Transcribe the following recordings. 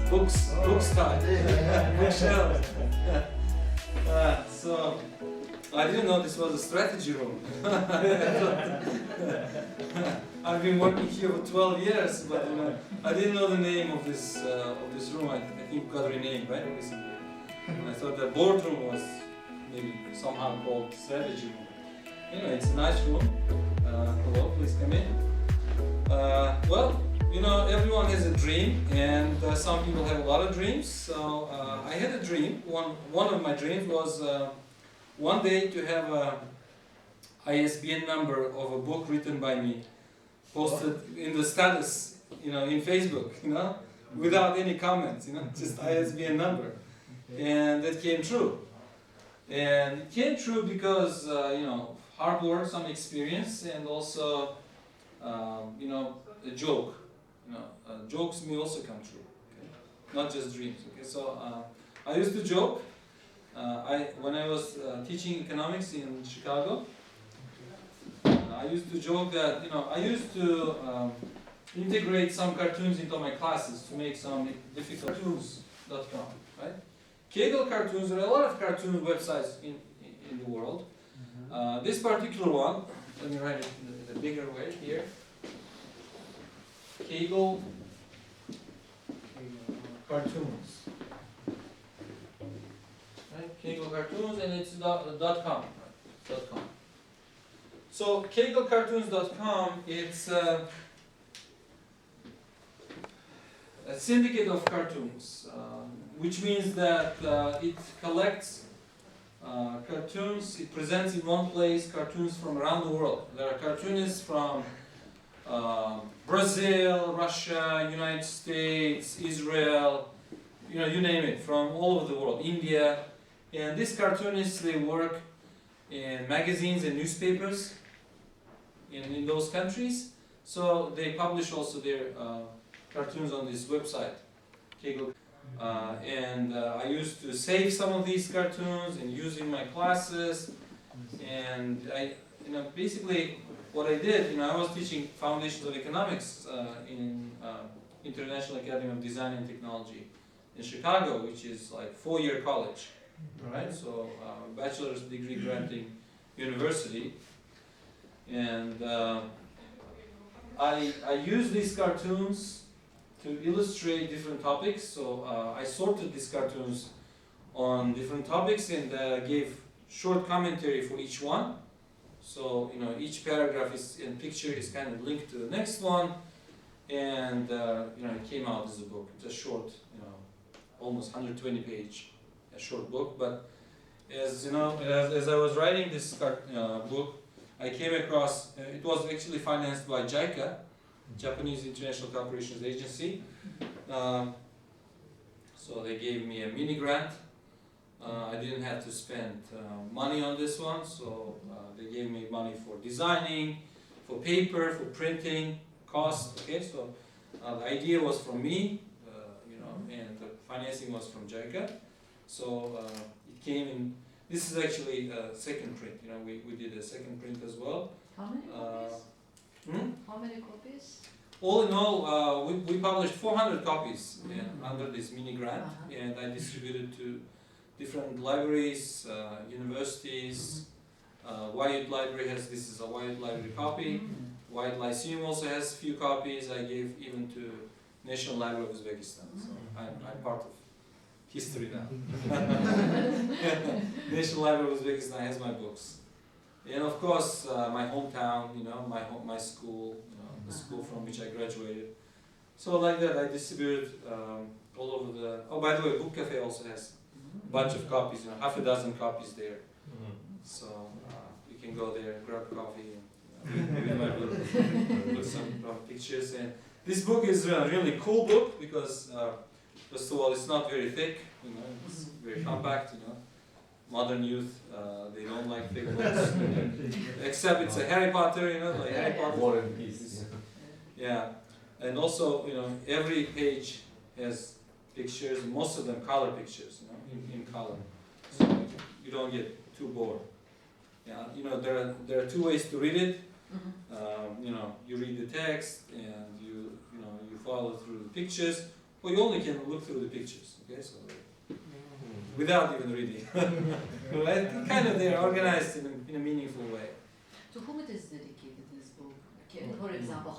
books, book style, bookshelves. So I didn't know this was a strategy room. I've been working here for 12 years, but I didn't know the name of this room. I think it got renamed, right, recently. I thought the boardroom was maybe somehow called strategy room. Anyway, it's a nice room. Hello, please come in. Well, everyone has a dream, and some people have a lot of dreams. So I had a dream. One of my dreams was one day to have a ISBN number of a book written by me, posted in the status, in Facebook, without any comments, just ISBN number, and that came true. And it came true because hard work, some experience, and also a joke. Jokes may also come true, okay? Not just dreams. Okay, so I used to joke. When I was teaching economics in Chicago, I used to joke that I used to integrate some cartoons into my classes to make some difficult cartoons.com, right? Kaggle cartoons, there are a lot of cartoon websites in the world. This particular one, let me write it in a bigger way here. Kaggle cartoons. Right? Kaggle cartoons, and it's .com. Right? .com. So KaggleCartoons.com, it's a syndicate of cartoons, which means that it collects cartoons, it presents in one place cartoons from around the world. There are cartoonists from Brazil, Russia, United States, Israel, you name it, from all over the world, India. And these cartoonists, they work in magazines and newspapers in those countries. So they publish also their cartoons on this website, Kaggle. And I used to save some of these cartoons and use in my classes. And I, basically what I did, I was teaching Foundations of Economics in International Academy of Design and Technology in Chicago, which is like 4-year college, right? So bachelor's degree granting university. And I use these cartoons to illustrate different topics. So I sorted these cartoons on different topics and gave short commentary for each one. So each paragraph and picture is kind of linked to the next one, and it came out as a book. It's a short, almost 120-page, a short book. But as as I was writing this book, I came across. It was actually financed by JICA, Japanese International Corporations Agency. So they gave me a mini grant. I didn't have to spend money on this one, so they gave me money for designing, for paper, for printing, cost. Okay, so the idea was from me, and the financing was from JICA. So it came in. This is actually a second print. We did a second print as well. How many copies? How many copies? All in all, we published 400 copies under this mini grant, and I distributed to different libraries, universities. WIUT library has, this is a WIUT library copy. WIUT Lyceum also has a few copies. I gave even to National Library of Uzbekistan. So I'm part of history now. National Library of Uzbekistan has my books. And of course, my hometown, my school, the school from which I graduated. So like that, I distributed all over the. Oh, by the way, Book Cafe also has a bunch of copies, half a dozen copies there. So you can go there, grab coffee, and read my book, put some pictures. And this book is a really cool book because, first of all, it's not very thick. It's very compact. Modern youth, they don't like thick books, except it's a Harry Potter. Like Harry Potter. War and Peace. Yeah, and also, every page has pictures, most of them color pictures, in color, so you don't get too bored. Yeah, there are two ways to read it. You read the text and you follow through the pictures, Well, you only can look through the pictures, okay? So without even reading, right? Kind of they're organized in a meaningful way. To whom it is dedicated, this book? For example,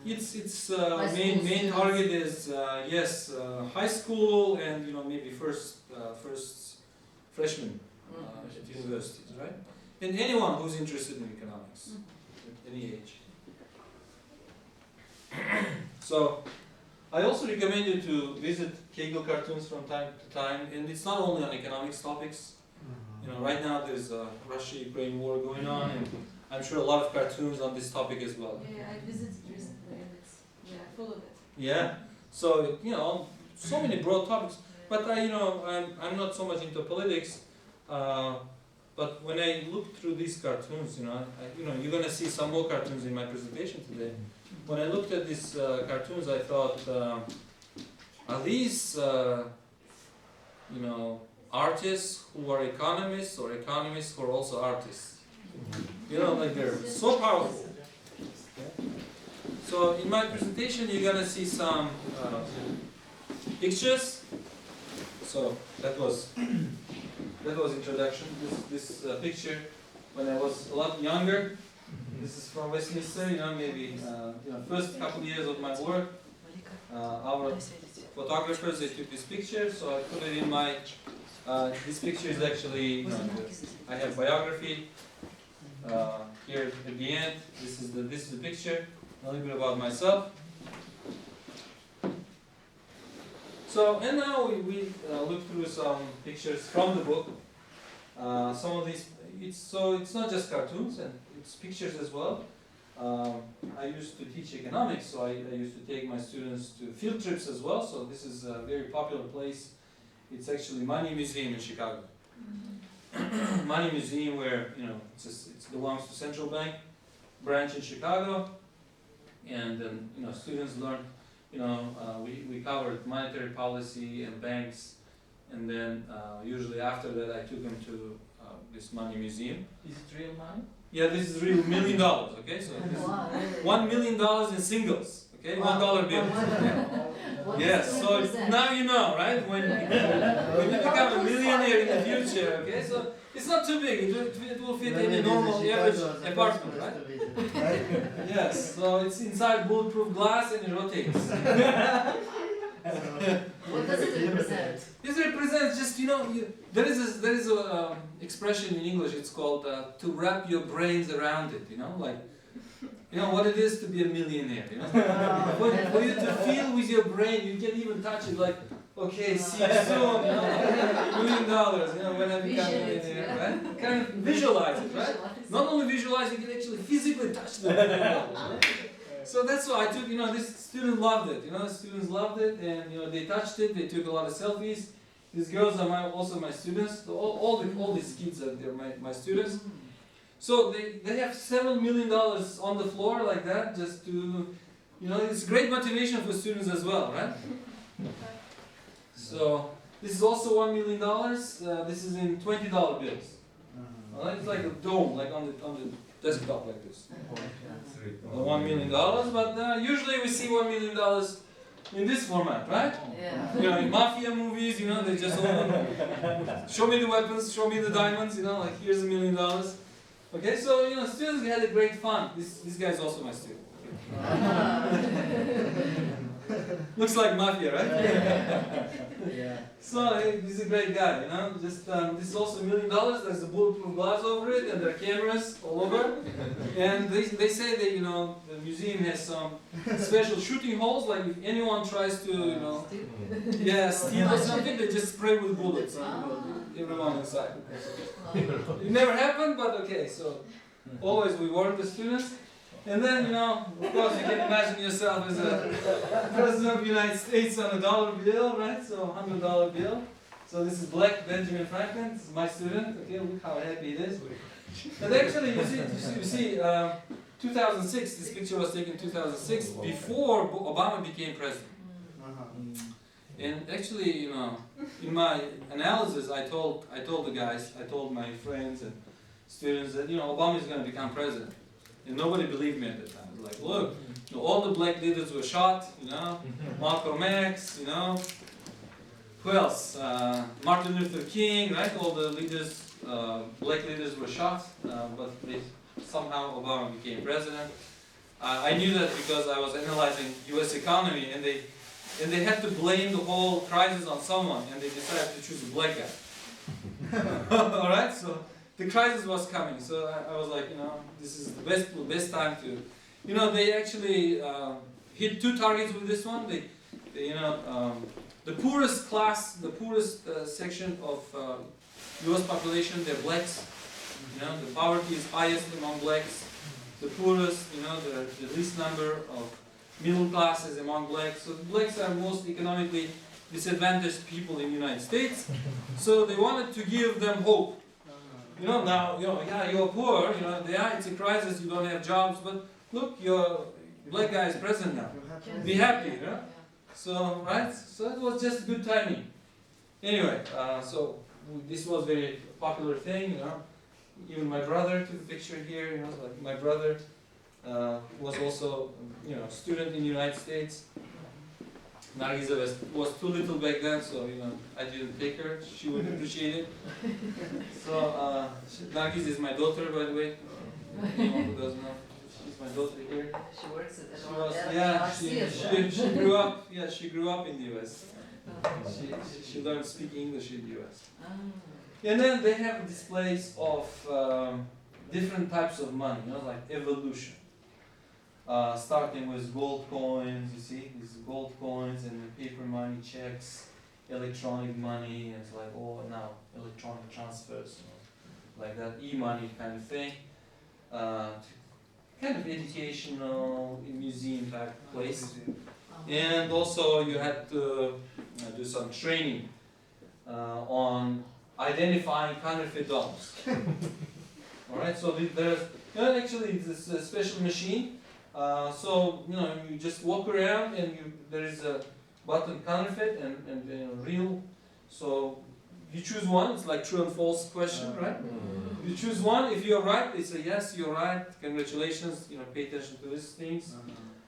Its high school main target is yes, high school and maybe first freshmen at universities, right? And anyone who's interested in economics at any age. So I also recommend you to visit Kaggle cartoons from time to time, and it's not only on economics topics. Right now there's a Russia-Ukraine war going on, and I'm sure a lot of cartoons on this topic as well. Yeah, I visited recently, and it's full of it. Yeah. So so many broad topics. But I'm not so much into politics. But when I look through these cartoons, you're gonna see some more cartoons in my presentation today. When I looked at these cartoons, I thought, are these artists who are economists, or economists who are also artists? Like they're so powerful. So in my presentation, you're gonna see some pictures. So that was introduction. This picture when I was a lot younger. This is from Westminster. Maybe first couple years of my work. Our photographers, they took this picture, so I put it in my. This picture is actually. I have biography. Here at the end, this is the picture. A little bit about myself. So, and now we look through some pictures from the book. Some of these, it's not just cartoons, and it's pictures as well. I used to teach economics, so I used to take my students to field trips as well. So this is a very popular place. It's actually Money Museum in Chicago. Money Museum, where it belongs to Central Bank branch in Chicago, and then students learn. We covered monetary policy and banks, and then usually after that I took them to this Money Museum. Is it real money? Yeah, this is real $1 million. Okay, so this is $1 million in singles. Okay, $1 bills. Yes, so now you know, right? When you become a millionaire in the future, okay, so it's not too big. It will fit any normal average apartment, right? Yes, so it's inside bulletproof glass and it rotates. What does it represent? This represents just, there is a expression in English, it's called to wrap your brains around it, what it is to be a millionaire, For you to feel with your brain, you can even touch it like, okay, see you soon, $1 million, when I become a millionaire, right? Kind of visualize it, right? Not only visualize, you can actually physically touch the $1 million. So that's why I took, this student loved it, students loved it, and they touched it, they took a lot of selfies. These girls are also my students, all these kids are my students. So they have several $1 million on the floor like that, just to, it's great motivation for students as well, right? So this is also $1 million. This is in $20 bills. It's like a dome, like on the desktop like this. $1 million, but usually we see $1 million in this format, right? Yeah. In mafia movies, they just show me the weapons, show me the diamonds, like here's $1 million. Okay, so students had a great fun. This guy is also my student. Looks like mafia, right? Yeah. So he's a great guy, Just this is also $1 million. There's a bulletproof glass over it, and there are cameras all over. And they say that the museum has some special shooting holes. Like if anyone tries to steal or something, they just spray with bullets. Everyone inside. It never happened, but okay. So always we warn the students. And then, of course, you can imagine yourself as a president of the United States on a dollar bill, right? So $100 bill. So this is Black Benjamin Franklin. This is my student. Okay, look how happy it is. And actually, you see, 2006. This picture was taken in 2006, before Obama became president. And actually, in my analysis, I told the guys, I told my friends and students that Obama is going to become president. And nobody believed me at the time. It was like, look, all the black leaders were shot, Malcolm X, who else? Martin Luther King, right? All the leaders, black leaders were shot, but somehow Obama became president. I knew that because I was analyzing U.S. economy, and they had to blame the whole crisis on someone, and they decided to choose a black guy. All right, so the crisis was coming, so I was like, this is the best time to, they actually hit 2 targets with this one. The poorest class, the poorest section of U.S. population, they're blacks. The poverty is highest among blacks. The poorest, the least number of middle classes among blacks. So the blacks are most economically disadvantaged people in the United States. So they wanted to give them hope. Now, yeah, you're poor, yeah, it's a crisis, you don't have jobs, but look, your black guy is president now. Be happy, So, right? So it was just good timing. Anyway, so this was very popular thing, Even my brother took a picture here, like my brother was also, student in the United States. Nargiza was too little back then, so I didn't take her. She would appreciate it. So Nargiza is my daughter, by the way. Anyone who doesn't know, she's my daughter here. She works at she grew up. Yeah, she grew up in the U.S. She learned to speak English in the U.S. And then they have displays of different types of money, like evolution. Starting with gold coins, you see, these gold coins and the paper money, checks, electronic money, and it's like, oh, now electronic transfers, like that e-money kind of thing. Kind of educational, museum type place. And also you had to do some training on identifying counterfeit dollars. Alright, so there's actually this special machine. So you just walk around and there is a button counterfeit and real. So you choose one. It's like true and false question, right? You choose one. If you're right, it's a yes. You're right. Congratulations. Pay attention to these things.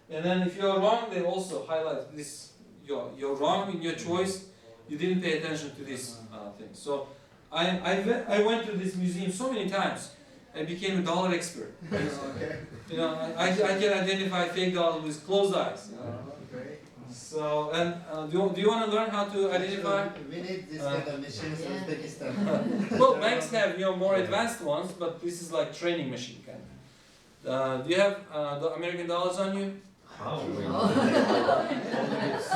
And then if you're wrong, they also highlight this. You're wrong in your choice. You didn't pay attention to this thing. So I went to this museum so many times. I became a dollar expert. I can identify fake dollars with closed eyes. So, and do you want to learn how to identify? We need this kind of machines in Uzbekistan. Well, banks have more advanced ones, but this is like training machine kind of. Do you have the American dollars on you?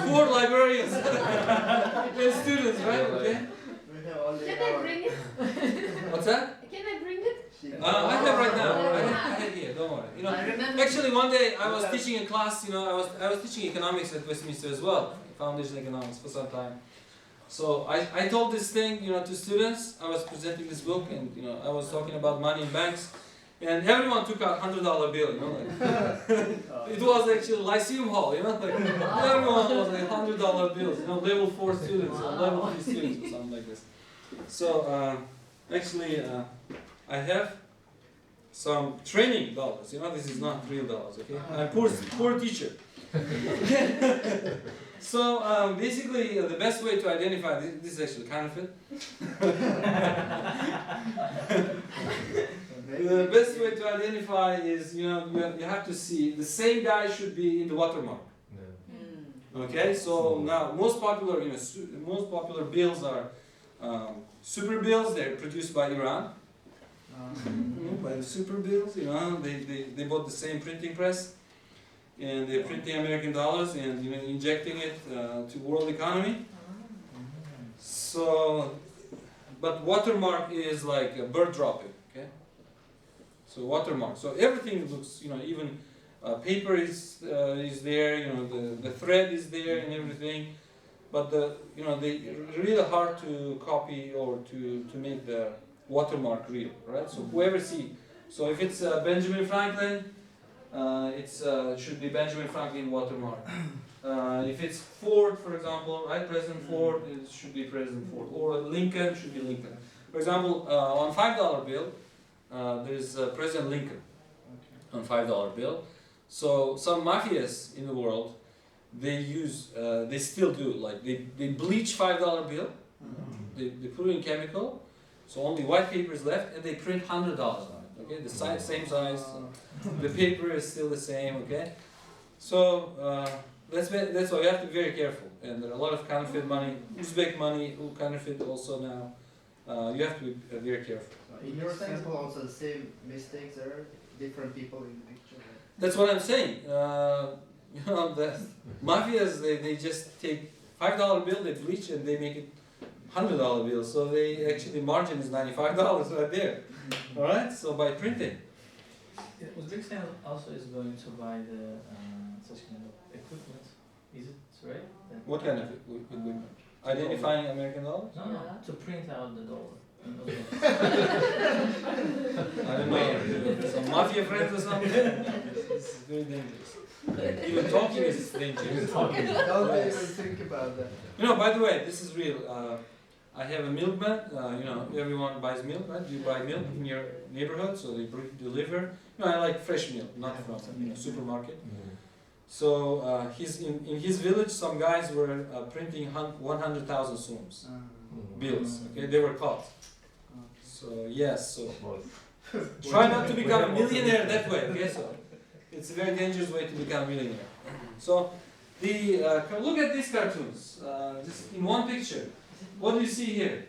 Poor librarians and students, right? Okay. Can I bring it? What's that? Can I bring it? I have right now. I have here. Don't worry. Actually, one day I was teaching a class. I was teaching economics at Westminster as well, foundation economics for some time. So I told this thing, to students. I was presenting this book, and I was talking about money in banks, and everyone took out $100 bill. It was actually Lyceum Hall. Everyone was like $100 bills. Level 4 students or level 3 students or something like this. So actually. I have some training dollars. This is not real dollars. Okay, I'm poor teacher. So basically, the best way to identify this is actually counterfeit. The best way to identify is you have to see the same guy should be in the watermark. Okay, so now most popular bills are super bills. They're produced by Iran. By the super bills, they bought the same printing press, and they're printing American dollars and injecting it to world economy. So, but watermark is like a bird dropping. Okay, so watermark. So everything looks, even paper is there. The thread is there and everything, but they really hard to copy or to make the watermark real, right? So whoever so if it's Benjamin Franklin, it should be Benjamin Franklin watermark. If it's Ford, for example, right, President Ford, it should be President Ford, or Lincoln should be Lincoln. For example, on $5 bill, there's President Lincoln. on $5 bill. So some mafias in the world, they use, they still do, like they bleach $5 bill, they put it in chemical, so only white paper is left, and they print $100 on it, okay? The size, same size, the paper is still the same, okay? So that's why you have to be very careful, and there are a lot of counterfeit money, Uzbek money, counterfeit also now. You have to be very careful. In your sample, also the same mistakes. There are different people in the picture. That's what I'm saying. You know, the mafias, they just take $5 bill, they bleach, and they make it $100 bill. So they actually, the margin is $95 right there. All right. So by printing. Uzbekistan also is going to buy the such kind of equipment. Is it right? What kind of equipment? Identifying American dollars? No, no, to print out the dollar. I don't know. Some mafia friends or something? This is very dangerous. Even talking is dangerous. Don't even think about that. You know, by the way, this is real. I have a milkman. You know, everyone buys milk, right? You buy milk in your neighborhood, so they deliver. You know, I like fresh milk, not from supermarket. So he's in his village. Some guys were printing 100,000 sums bills. Okay, they were caught. So yes, so try not to become a millionaire that way. Okay, so it's a very dangerous way to become a millionaire. So look at these cartoons. Just in one picture, what do you see here?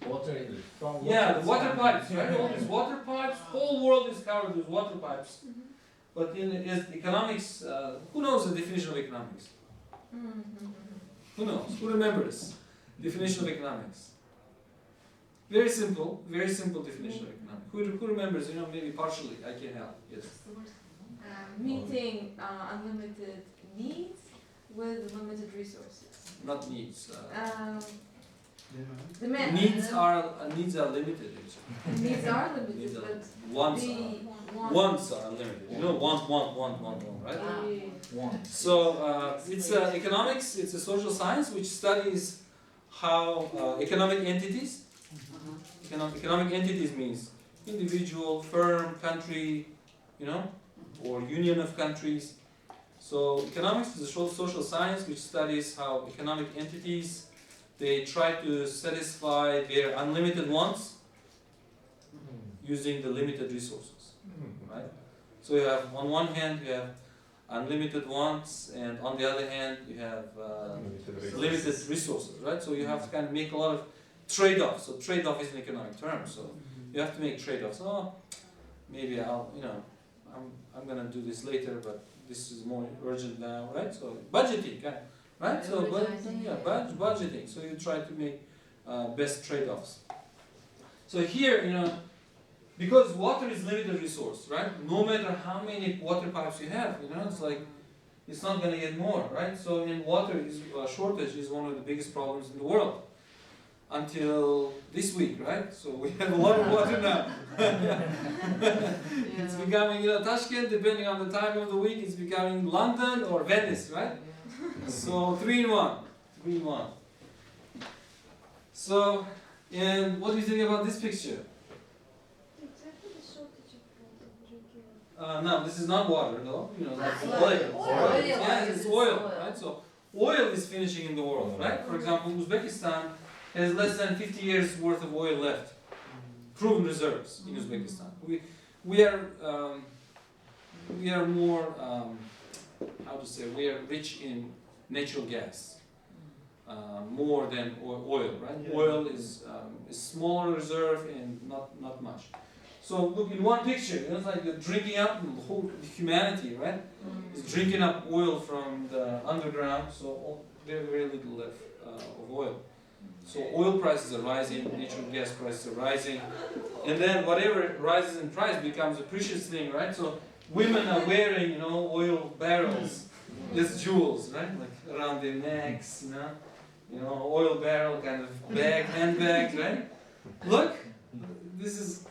Water in it. From Yeah, the water pipes. Right, all these water pipes. Whole world is covered with water pipes. But in economics, who knows the definition of economics? Who knows? Who remembers definition of economics? Very simple definition of economics. Who remembers? You know, maybe partially. I can help. Yes. Meeting unlimited needs with limited resources. Not needs. Demand. Needs are limited. Actually. Needs are limited, Needs are- but Wants the are. Wants are unlimited. You know, want, right? One. So it's economics. It's a social science which studies how economic entities. Economic entities means individual, firm, country, you know, or union of countries. So economics is a social science which studies how economic entities, they try to satisfy their unlimited wants using the limited resources, right? So you have, on one hand, you have unlimited wants, and on the other hand, you have limited resources, right? So you have to kind of make a lot of trade-offs. So trade-off is an economic term. So you have to make trade-offs. Oh, maybe I'll, you know, I'm gonna do this later, but this is more urgent now, right? So budgeting, right? So budgeting. So you try to make best trade-offs. So here, you know, because water is limited resource, right? No matter how many water pipes you have, you know, it's like it's not gonna get more, right? So in water is shortage is one of the biggest problems in the world. Until this week, right? So we have a lot of water now. It's becoming, you know, Tashkent, depending on the time of the week, it's becoming London or Venice, right? So 3 in 1. So, and what do you think about this picture? No, this is not water, no. You know, that's oil. Yeah, it's oil, right? So oil is finishing in the world, right? For example, Uzbekistan has less than 50 years worth of oil left, proven reserves in Uzbekistan. We are more, how to say, we are rich in natural gas, more than oil, right? Yeah. Oil is a smaller reserve and not much. So look, in one picture, it's like you're drinking up, the whole humanity, right? Is drinking up oil from the underground, so very little left of oil. So oil prices are rising, natural gas prices are rising, and then whatever rises in price becomes a precious thing, right? So women are wearing, you know, oil barrels, as jewels, right? Like around their necks, you know, oil barrel kind of bag, handbags, right? Look, this is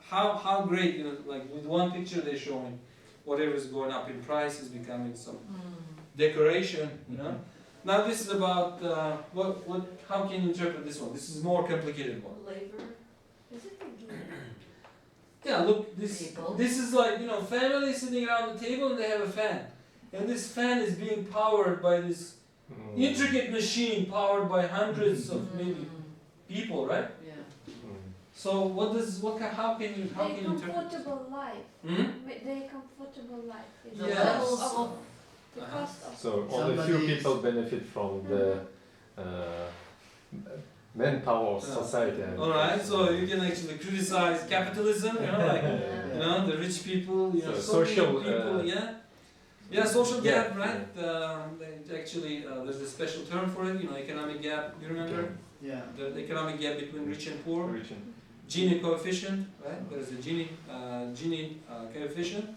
how great, you know, like with one picture they're showing whatever is going up in price is becoming some decoration, you know. Now this is about how can you interpret this one? This is more complicated one. Labor. Is it the labor? Yeah, Yeah, look, this People. this is like, you know, family sitting around the table and they have a fan. And this fan is being powered by this intricate machine powered by hundreds of maybe people, right? Yeah. So how can you interpret? Comfortable life. Hmm? They comfortable life. It's The Yes. levels of of the Uh-huh. cost of. So only few Somebody- people benefit from the manpower of Yeah. society. and- All right, so you can actually criticize capitalism, you know, like you know the rich people, you know, So so social, many people, yeah, social Yeah, gap, right? Actually, there's a special term for it, you know, economic gap. You remember Yeah. the economic gap between rich and poor? Region. Gini coefficient, right? There's a Gini coefficient.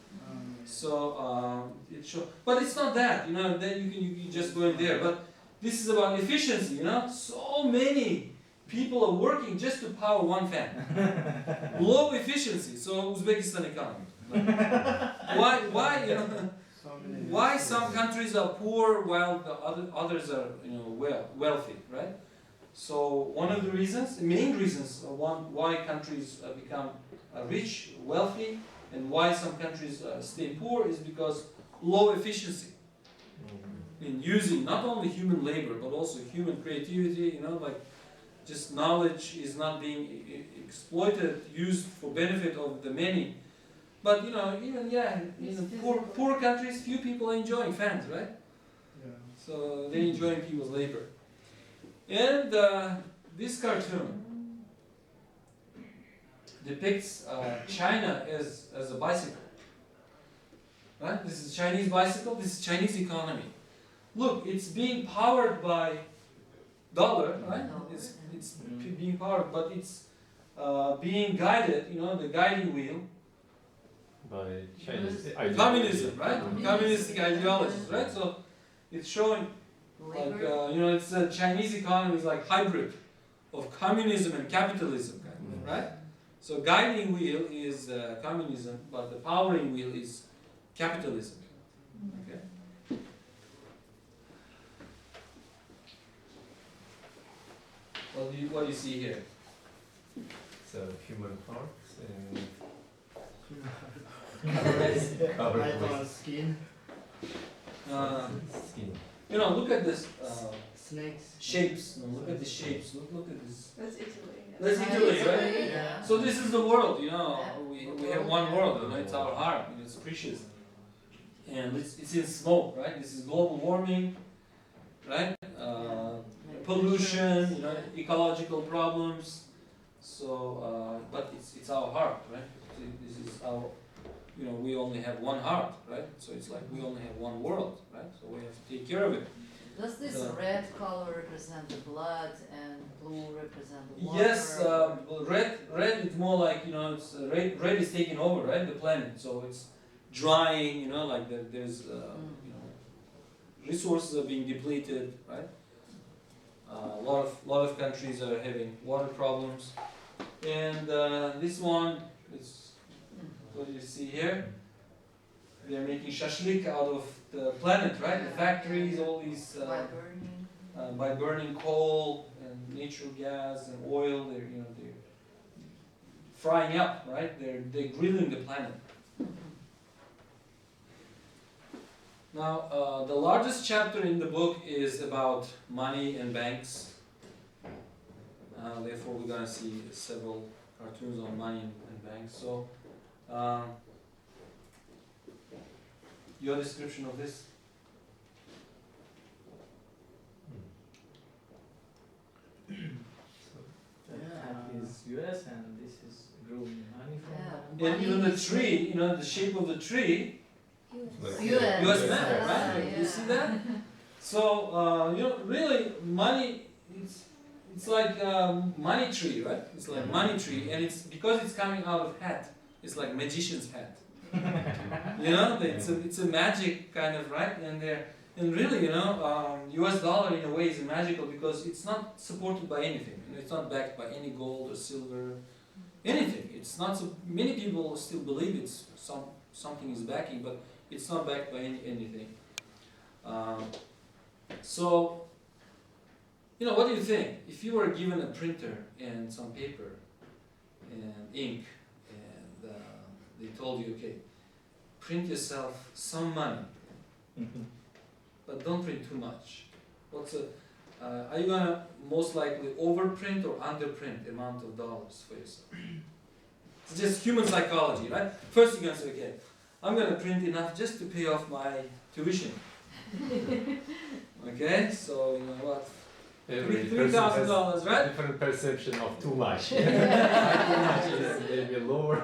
So it shows, but it's not that, you know. Then you can just go in there. But this is about efficiency, you know. So many people are working just to power one fan. Low efficiency. So Uzbekistan economy. Why you know? So many Why resources. some countries are poor while the others are, you know, wealthy, right? So one of the reasons, the main reasons why countries become rich, wealthy, and why some countries stay poor is because low efficiency in using not only human labor but also human creativity. You know, like just knowledge is not being exploited, used for benefit of the many. But you know, even poor countries, few people are enjoying fans, right? Yeah. So they're enjoying people's labor. And this cartoon depicts China as a bicycle. Right? This is Chinese bicycle, this is Chinese economy. Look, it's being powered by dollar, right? It's being powered, but it's being guided, you know, the guiding wheel. By Chinese Communism, right? Communism. Communistic ideologies, right? So it's showing like, labor. you know, it's a Chinese economy is like hybrid of communism and capitalism, kind of, right? So guiding wheel is communism, but the powering wheel is capitalism. Okay. What do you see here? So human parts and Right covered on with skin. skin. You know, look at this Snakes. shapes. No, look at the shapes. Look at this. That's Italy. That's Italy, right? Yeah. So this is the world, you know. We have one world, you know. It's our heart, and it's precious, and it's in smoke, right? This is global warming, right? Pollution, you know, ecological problems. So, but it's our heart, right? This is our, you know, we only have one heart, right? So it's like we only have one world, right? So we have to take care of it. Does this So- red color represent the blood and blue represent the water? Yes, well, red is more like, you know, it's red is taking over, right? The planet, so it's drying, you know, like there's you know, resources are being depleted, right? A lot of countries are having water problems, and this one is what you see here. They're making shashlik out of the planet, right? The factories, all these By burning. by burning coal and natural gas and oil. They're frying up, right? They're grilling the planet. Now, the largest chapter in the book is about money and banks. Therefore, we're gonna see several cartoons on money and banks. So, your description of this? That hat is US and this is growing money from Yeah. And even the tree, you know, the shape of the tree, Like, US. US Yeah. map, right? Yeah. You see that? So, you know, really, money, it's like money tree, right? It's like money tree, and it's because it's coming out of hat. It's like magician's hat. You know, it's a magic kind of, right? And really, you know, US dollar in a way is magical because it's not supported by anything. You know, it's not backed by any gold or silver, anything. It's not so many people still believe it's something is backing, but it's not backed by anything. So, you know, what do you think? If you were given a printer and some paper and ink and they told you, okay, print yourself some money, but don't print too much. Are you gonna most likely overprint or underprint amount of dollars for yourself? It's just human psychology, right? First you're gonna say, okay, I'm gonna print enough just to pay off my tuition. Okay, so you know what? Every $3,000, right? different perception of too much. Too much is maybe lower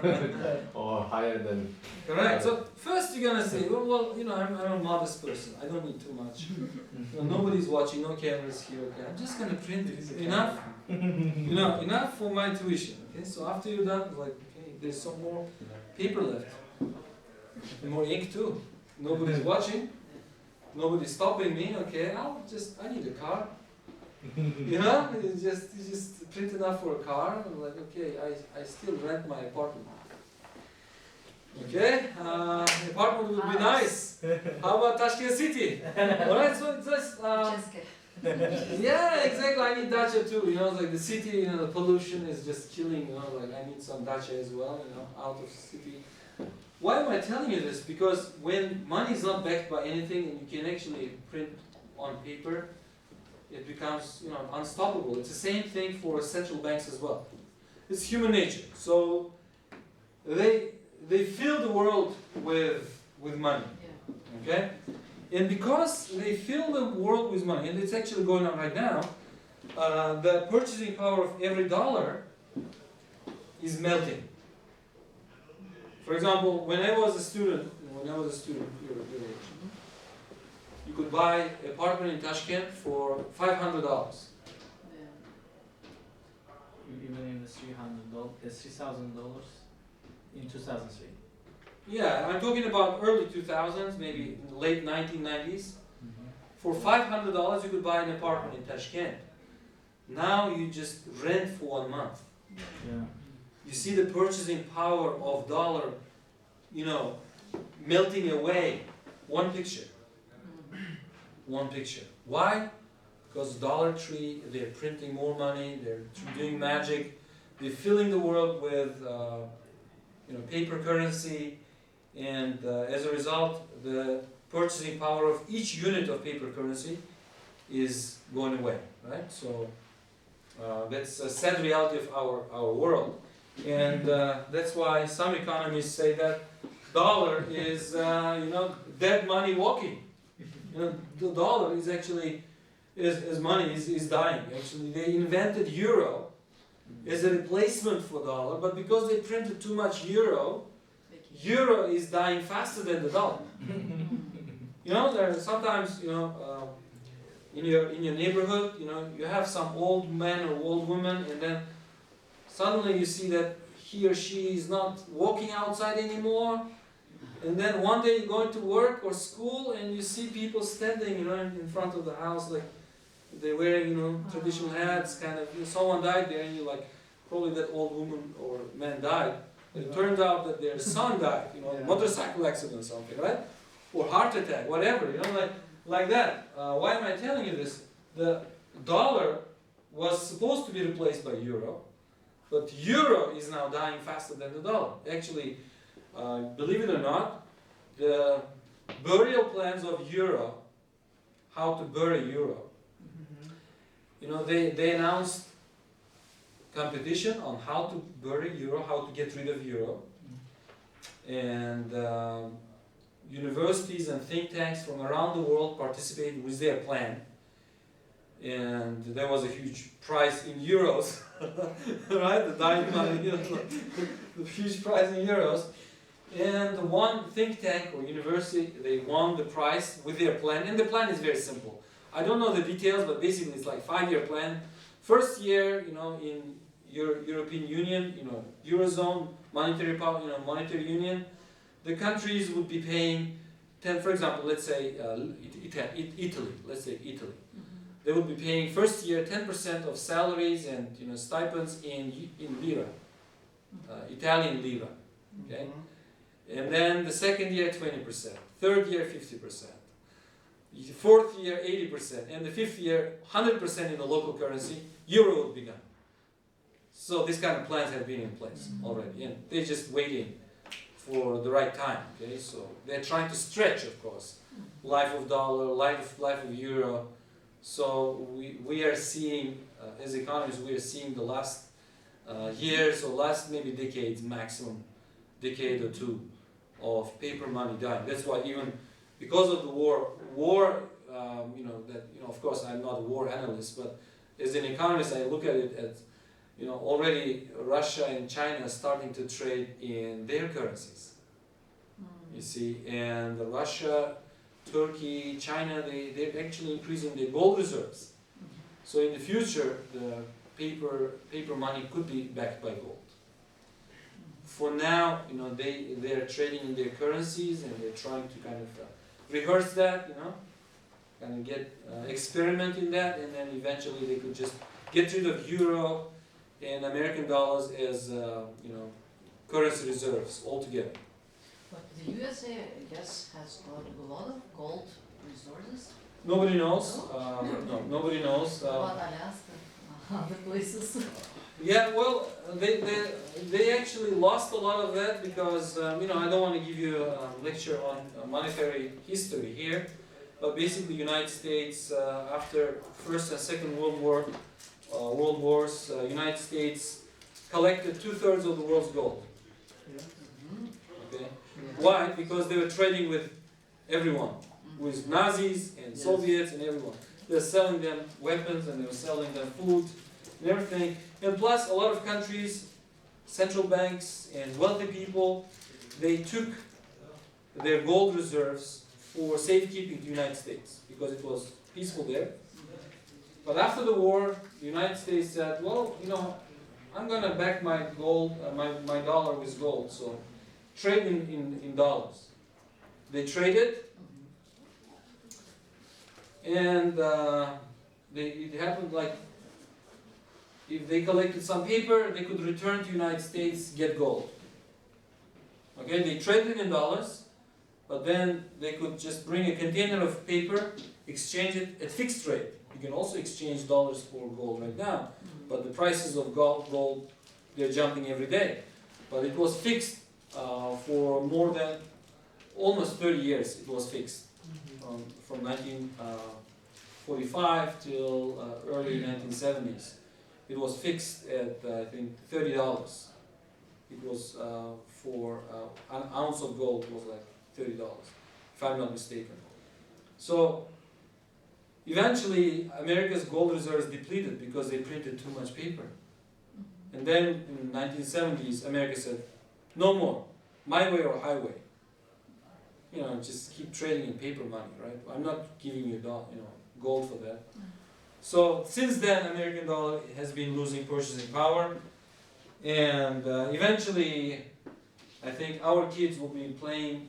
or higher than. Correct. So first you're gonna say, well, you know, I'm a modest person. I don't need too much. You know, nobody's watching, no cameras here. Okay, I'm just gonna print enough, you know, enough for my tuition. Okay, so after you're done, like, okay, there's some more paper left, and more ink too. Nobody's watching. Nobody's stopping me. Okay, I need a car. You know, you just print enough for a car. I'm like, okay, I still rent my apartment. Okay, the apartment would be nice. How about Tashkent City? Alright, so it's just, yeah, exactly, I need dacha too, you know, like the city, you know, the pollution is just killing, you know, like I need some dacha as well, you know, out of the city. Why am I telling you this? Because when money is not backed by anything and you can actually print on paper, it becomes, you know, unstoppable. It's the same thing for central banks as well. It's human nature. So they fill the world with money. Okay? And because they fill the world with money, and it's actually going on right now, the purchasing power of every dollar is melting. For example, when I was a student your age, you could buy an apartment in Tashkent for $500. Even in the $3,000 in 2003. Yeah, I'm talking about early 2000s, maybe late 1990s. For $500 you could buy an apartment in Tashkent. Now you just rent for 1 month. Yeah. You see the purchasing power of dollar, you know, melting away. One picture. One picture. Why? Because Dollar Tree, they're printing more money, they're doing magic, they're filling the world with you know, paper currency, and as a result, the purchasing power of each unit of paper currency is going away, right? So that's a sad reality of our world, and that's why some economists say that dollar is you know, dead money walking. You know, the dollar is actually is money is dying. Actually, they invented euro as a replacement for dollar, but because they printed too much euro is dying faster than the dollar. You know, there are sometimes, you know, in your neighborhood, you know, you have some old man or old woman, and then suddenly you see that he or she is not walking outside anymore. And then one day you're going to work or school and you see people standing, you know, in front of the house, like they're wearing, you know, traditional hats, kind of, you know, someone died there, and you're like, probably that old woman or man died. But it turns out that their son died, you know, motorcycle accident or something, right? Or heart attack, whatever, you know, like that. Why am I telling you this? The dollar was supposed to be replaced by euro, but euro is now dying faster than the dollar. Actually, believe it or not, the burial plans of euro, how to bury euro, you know, they announced competition on how to bury euro, how to get rid of euro, and universities and think tanks from around the world participated with their plan, and there was a huge prize in euros, right? The dying money, you know, the huge prize in euros. And one think tank or university, they won the prize with their plan, and the plan is very simple. I don't know the details, but basically it's like 5-year plan. First year, you know, in European Union, you know, Eurozone, monetary power, you know, monetary union, the countries would be paying 10, for example, let's say Italy, they would be paying first year 10% of salaries and, you know, stipends in lira, Italian lira, okay? And then the second year 20%, third year 50%, fourth year 80%, and the fifth year 100% in the local currency, euro would be gone. So this kind of plans have been in place already, and they're just waiting for the right time. Okay, so they're trying to stretch, of course, life of dollar, life of euro. So we are seeing, as economists, we are seeing the last years or last maybe decades, maximum decade or two, of paper money dying. That's why even because of the war, of course I'm not a war analyst, but as an economist I look at it as, already Russia and China are starting to trade in their currencies. You see, and Russia, Turkey, China, they're actually increasing their gold reserves. So in the future, the paper money could be backed by gold. For now, they're trading in their currencies, and they're trying to kind of rehearse that, kind of get experiment in that, and then eventually they could just get rid of euro and American dollars as currency reserves altogether. But the USA, I guess, has got a lot of gold resources. Nobody knows. No, nobody knows. About Alaska, other places. Yeah, well, they actually lost a lot of that because I don't want to give you a lecture on monetary history here, but basically, United States after First and Second World Wars, United States collected 2/3 of the world's gold. Okay, why? Because they were trading with everyone, with Nazis and Soviets and everyone. They're selling them weapons and they were selling them food and everything. And plus, a lot of countries, central banks and wealthy people, they took their gold reserves for safekeeping the United States because it was peaceful there. But after the war, the United States said, well, I'm going to back my gold, my dollar with gold, so trade in dollars. They traded, and it happened like, if they collected some paper, they could return to the United States, get gold. Okay, they traded in dollars, but then they could just bring a container of paper, exchange it at fixed rate. You can also exchange dollars for gold right now, but the prices of gold, they're jumping every day. But it was fixed for more than almost 30 years. It was fixed from 1945 till early 1970s. It was fixed at I think $30. It was for an ounce of gold was like $30, if I'm not mistaken. So eventually, America's gold reserves depleted because they printed too much paper. And then in the 1970s, America said, no more, my way or highway. Just keep trading in paper money, right? I'm not giving you gold for that. So since then, American dollar has been losing purchasing power, and eventually, I think our kids will be playing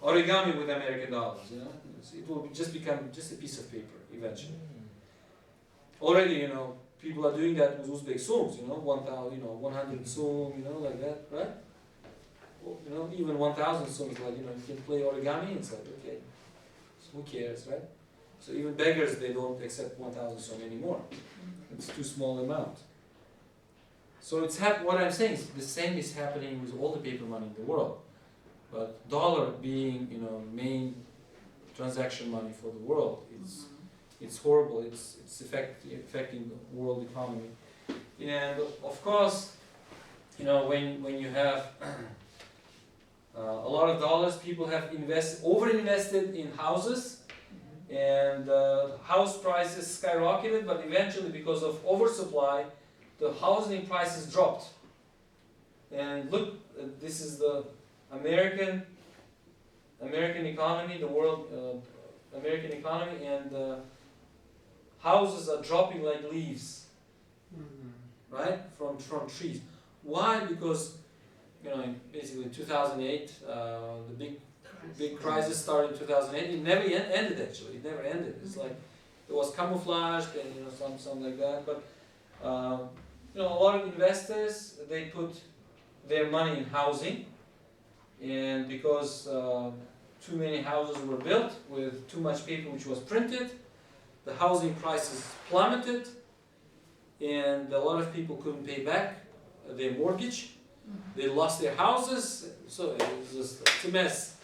origami with American dollars. It will just become just a piece of paper eventually. Already, people are doing that with Uzbek soums. 100 soum, like that, right? Even 1,000 soums, like you can play origami. It's like okay, so who cares, right? So even beggars, they don't accept 1,000 soum anymore. It's too small amount. So what I'm saying is the same is happening with all the paper money in the world. But dollar being, main transaction money for the world, it's horrible. It's affecting the world economy. And of course, when you have a lot of dollars, people have over-invested in houses. And house prices skyrocketed, but eventually, because of oversupply, the housing prices dropped. And look, this is the American economy, the world American economy, and houses are dropping like leaves, right, from trees. Why? Because basically 2008, the big crisis started in 2008. It never ended actually. It never ended. It's like it was camouflaged and something like that. But a lot of investors, they put their money in housing, and because too many houses were built with too much paper which was printed, the housing prices plummeted, and a lot of people couldn't pay back their mortgage. They lost their houses, so it's just it's a mess.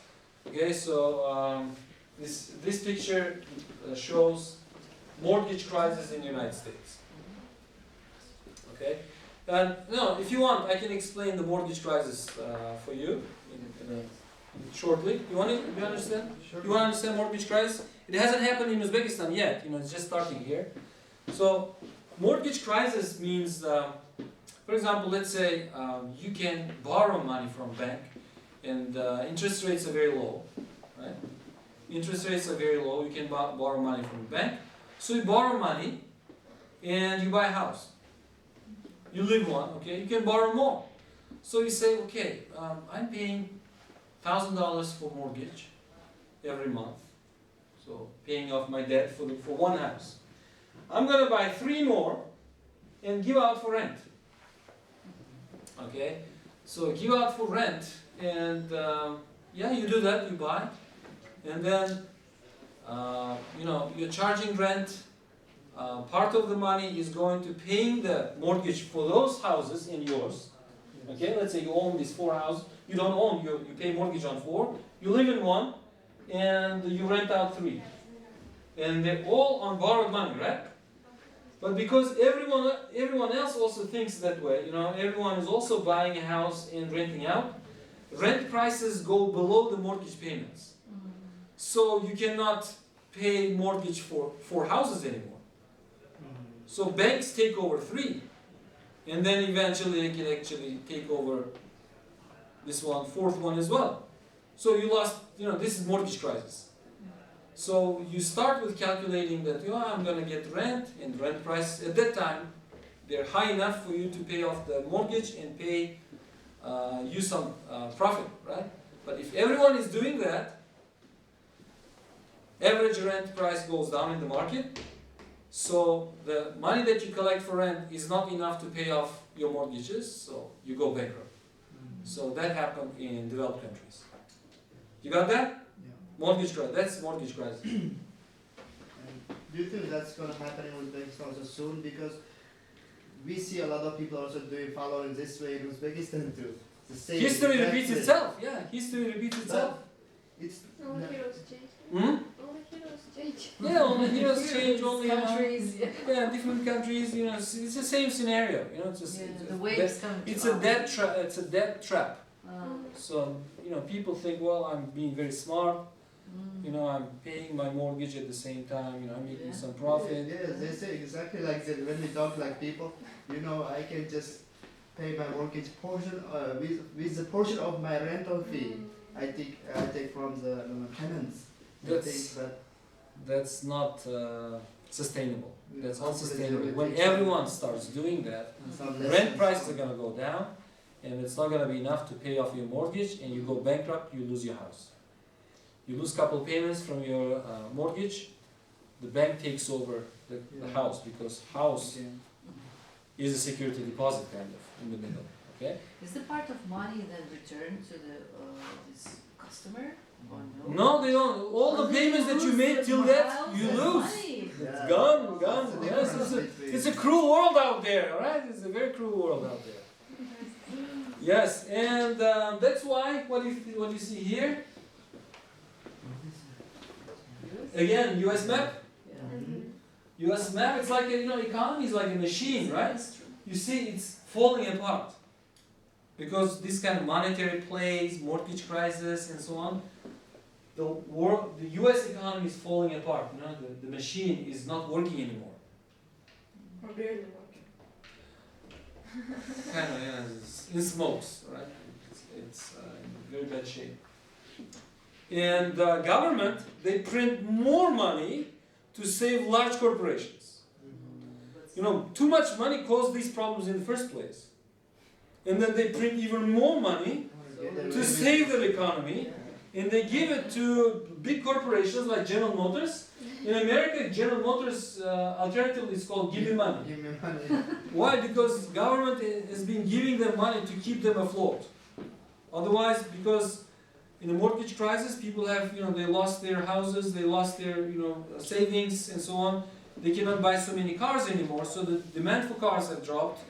Okay, so this picture shows mortgage crisis in the United States. Okay, and no, if you want, I can explain the mortgage crisis for you shortly. You want it? You understand? Sure. You want to understand mortgage crisis? It hasn't happened in Uzbekistan yet. It's just starting here. So mortgage crisis means, for example, let's say you can borrow money from bank, and interest rates are very low, right? Interest rates are very low. You can borrow money from the bank. So you borrow money, and you buy a house. You live one, okay? You can borrow more. So you say, okay, I'm paying $1,000 for mortgage every month. So paying off my debt for one house. I'm going to buy 3 more and give out for rent. Okay? So give out for rent, and yeah, you do that, you buy. And then, you're charging rent. Part of the money is going to paying the mortgage for those houses in yours. Okay, let's say you own these 4 houses. You don't own, you pay mortgage on 4. You live in one, and you rent out 3. And they're all on borrowed money, right? But because everyone else also thinks that way, everyone is also buying a house and renting out, rent prices go below the mortgage payments. So you cannot pay mortgage for 4 houses anymore. So banks take over 3, and then eventually they can actually take over this one, 4th one as well. So you lost, this is mortgage crisis. So you start with calculating that, I'm going to get rent, and rent prices at that time, they're high enough for you to pay off the mortgage and pay you some profit, right? But if everyone is doing that, average rent price goes down in the market. So the money that you collect for rent is not enough to pay off your mortgages, so you go bankrupt. So that happened in developed countries. You got that? Yeah. Mortgage crisis. That's mortgage crisis. And do you think that's going to happen in Uzbekistan also soon? Because we see a lot of people also following this way in Uzbekistan too. The same History exact repeats way. itself. Yeah, history repeats itself. It's Only heroes change. Hmm? Only heroes change. Yeah, only heroes change, only countries, yeah, different countries. It's the same scenario. It's just the waves come. it's a debt trap. It's a debt trap. Mm. So people think, well, I'm being very smart. I'm paying my mortgage at the same time. I'm making some profit. Yes, they say exactly like that. When we talk like people, I can just pay my mortgage portion with the portion of my rental fee. I take from the tenants. That's not sustainable. That's Hopefully unsustainable. they will When take some- everyone starts doing that, some rent lessons prices from- are going to go down, and it's not going to be enough to pay off your mortgage, and you go bankrupt, you lose your house. You lose a couple payments from your mortgage, the bank takes over the house, because house Okay. is a security deposit kind of in the middle. Okay? Is the part of money then returned to this customer or no? No, they don't. All the payments that you made till that, you lose. It's gone. That's the Yes, difference between- it's a cruel world out there, right? It's a very cruel world out there. Yes, and that's why what you see here, again, U.S. map. U.S. map. It's like economy is like a machine, right? You see, it's falling apart because this kind of monetary plays, mortgage crisis, and so on. The U.S. economy is falling apart. The machine is not working anymore. Or barely working. Kind of, it's in smokes, right? It's in very bad shape. And the government, they print more money to save large corporations. Too much money caused these problems in the first place. And then they print even more money to save their economy, and they give it to big corporations like General Motors. In America, General Motors alternatively is called give me money. Give me money. Why? Because government has been giving them money to keep them afloat. Otherwise, because in the mortgage crisis, people have, they lost their houses, they lost their, savings and so on, they cannot buy so many cars anymore, so the demand for cars have dropped,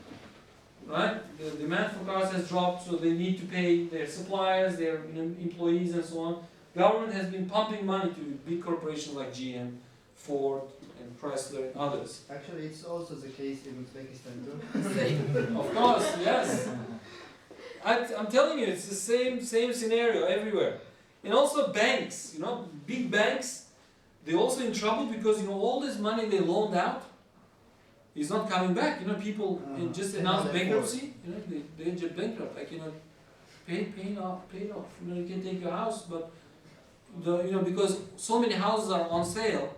right? The demand for cars has dropped, so they need to pay their suppliers, their employees and so on. Government has been pumping money to big corporations like GM, Ford, and Chrysler and others. Actually, it's also the case in Uzbekistan too. Of course, yes. I'm telling you, it's the same scenario everywhere. And also banks, big banks, they're also in trouble because all this money they loaned out is not coming back. People just announced bankruptcy. They just bankrupt. Paying off. You can take your house, but because so many houses are on sale.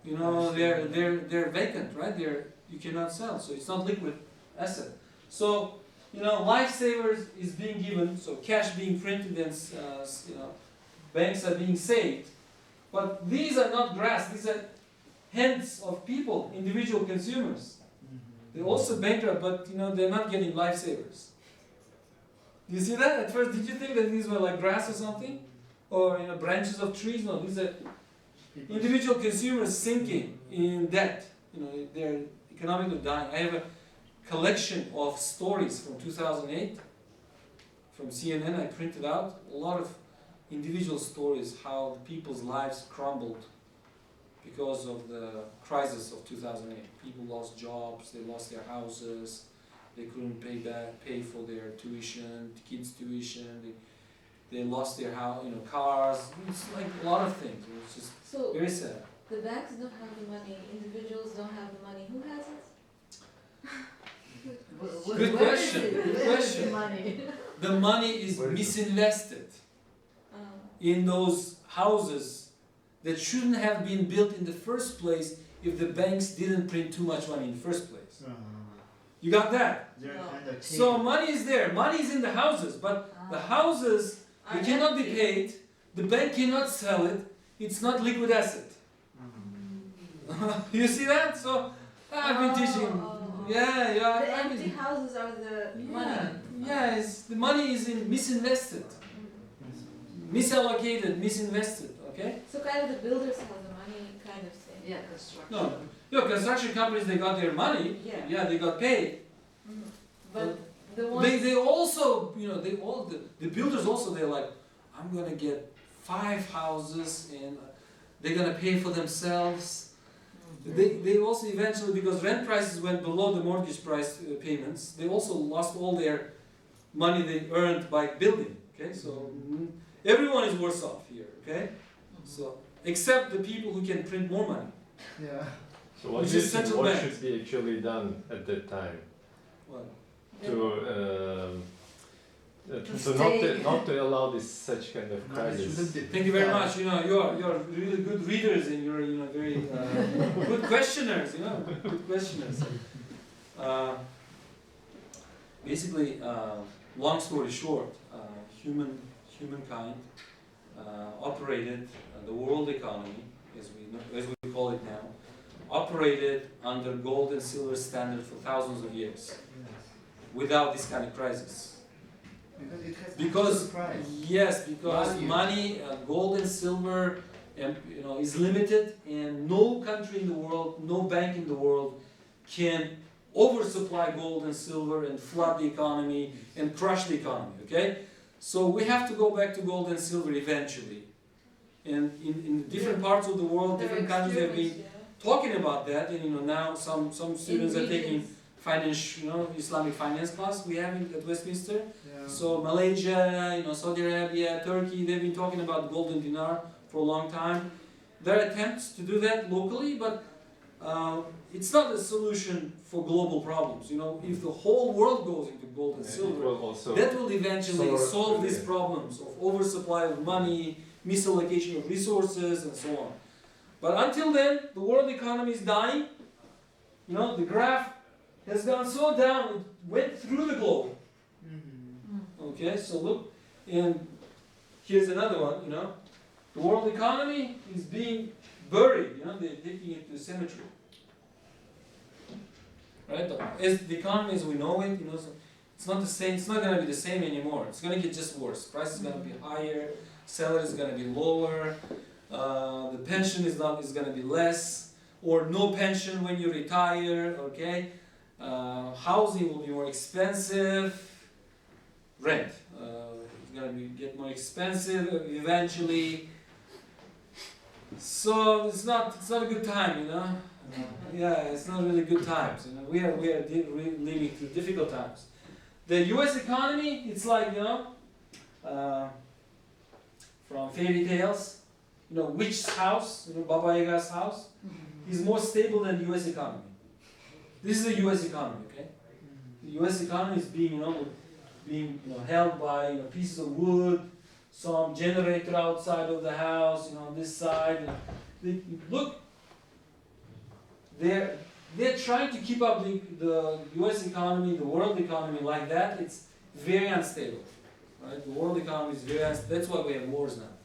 They're vacant, right? You cannot sell, so it's not liquid asset. So lifesavers is being given, so cash being printed and banks are being saved. But these are not grass, these are hands of people, individual consumers. They're also bankrupt, but they're not getting lifesavers. You see that? At first, did you think that these were like grass or something? Or branches of trees? No, these are individual consumers sinking in debt. They're economically dying. I have a collection of stories from 2008 from CNN. I printed out a lot of individual stories how people's lives crumbled because of the crisis of 2008. People lost jobs, they lost their houses, they couldn't pay for their tuition, kids' tuition, they lost their house, cars. It's like a lot of things. It's just So very sad. the banks don't have the money, individuals don't have the money. Who has it? Good Where question. is it? Good Where is question. the money? The money is Where is it? misinvested in those houses that shouldn't have been built in the first place if the banks didn't print too much money in the first place. You got that? They're No. kind of So money is there. Money is in the houses, but the houses, they cannot be paid. The bank cannot sell it. It's not liquid asset. You see that? So I've been teaching. Yeah, The I've empty been. houses are the money. Yeah, the money is misinvested, misallocated, misinvested. Okay. So kind of the builders have the money kind of thing. Yeah, construction. No, construction companies they got their money. Yeah. They got paid. But the ones They also, the builders also, they're like, I'm gonna get 5 houses and they're gonna pay for themselves. They also eventually, because rent prices went below the mortgage price payments, they also lost all their money they earned by building. Okay, so everyone is worse off here. Okay, so except the people who can print more money. Yeah. So what Which do you is think, central what banks. should be actually done at that time Well, to not to allow this such kind of crisis? thank you very much. You're really good readers and you're very good questioners. Good questioners. Basically, long story short, humankind operated the world economy, as we call it now, operated under gold and silver standard for thousands of years without this kind of crisis. Because it has Because actual price. yes, because Value. money, gold and silver, is limited, and no country in the world, no bank in the world, can oversupply gold and silver and flood the economy and crush the economy. Okay, so we have to go back to gold and silver eventually. And in different parts of the world, different countries have been talking about that, and now some students are taking Islamic finance class we have at Westminster. Yeah. So Malaysia, Saudi Arabia, Turkey, they've been talking about golden dinar for a long time. There are attempts to do that locally, but it's not a solution for global problems. If the whole world goes into gold and silver, that will eventually solve these problems of oversupply of money, misallocation of resources, and so on. But until then, the world economy is dying. The graph has gone so down, it went through the globe. Okay, so look, and here's another one, the world economy is being buried, they're taking it to the cemetery. Right? As the economy as we know it, so it's not the same, it's not going to be the same anymore. It's going to get just worse. Price is going to be higher, salary is going to be lower, the pension is going to be less, or no pension when you retire, okay? Housing will be more expensive, rent, it's gonna get more expensive eventually. So it's not a good time, you know. Yeah, it's not really good times. You know, we are living through difficult times. The U.S. economy, it's like, you know, from fairy tales. You know, which house, you know, Baba Yaga's house, is more stable than the U.S. economy. This is the U.S. economy, okay? The U.S. economy is being held by pieces of wood, some generator outside of the house, on this side. Look, they're trying to keep up the U.S. economy, the world economy like that. It's very unstable, right? The world economy is very unstable. That's why we have wars now.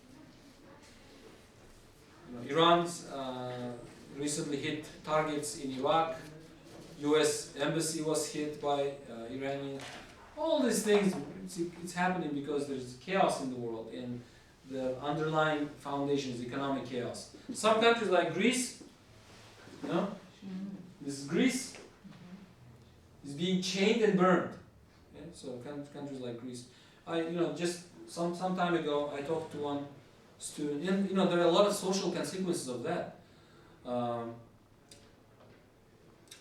Iran's recently hit targets in Iraq. U.S. embassy was hit by Iranian. All these things, it's happening because there's chaos in the world, and the underlying foundation is economic chaos. Some countries like Greece, this is Greece, is being chained and burned. Okay? So countries like Greece. Just some time ago, I talked to one student, and there are a lot of social consequences of that.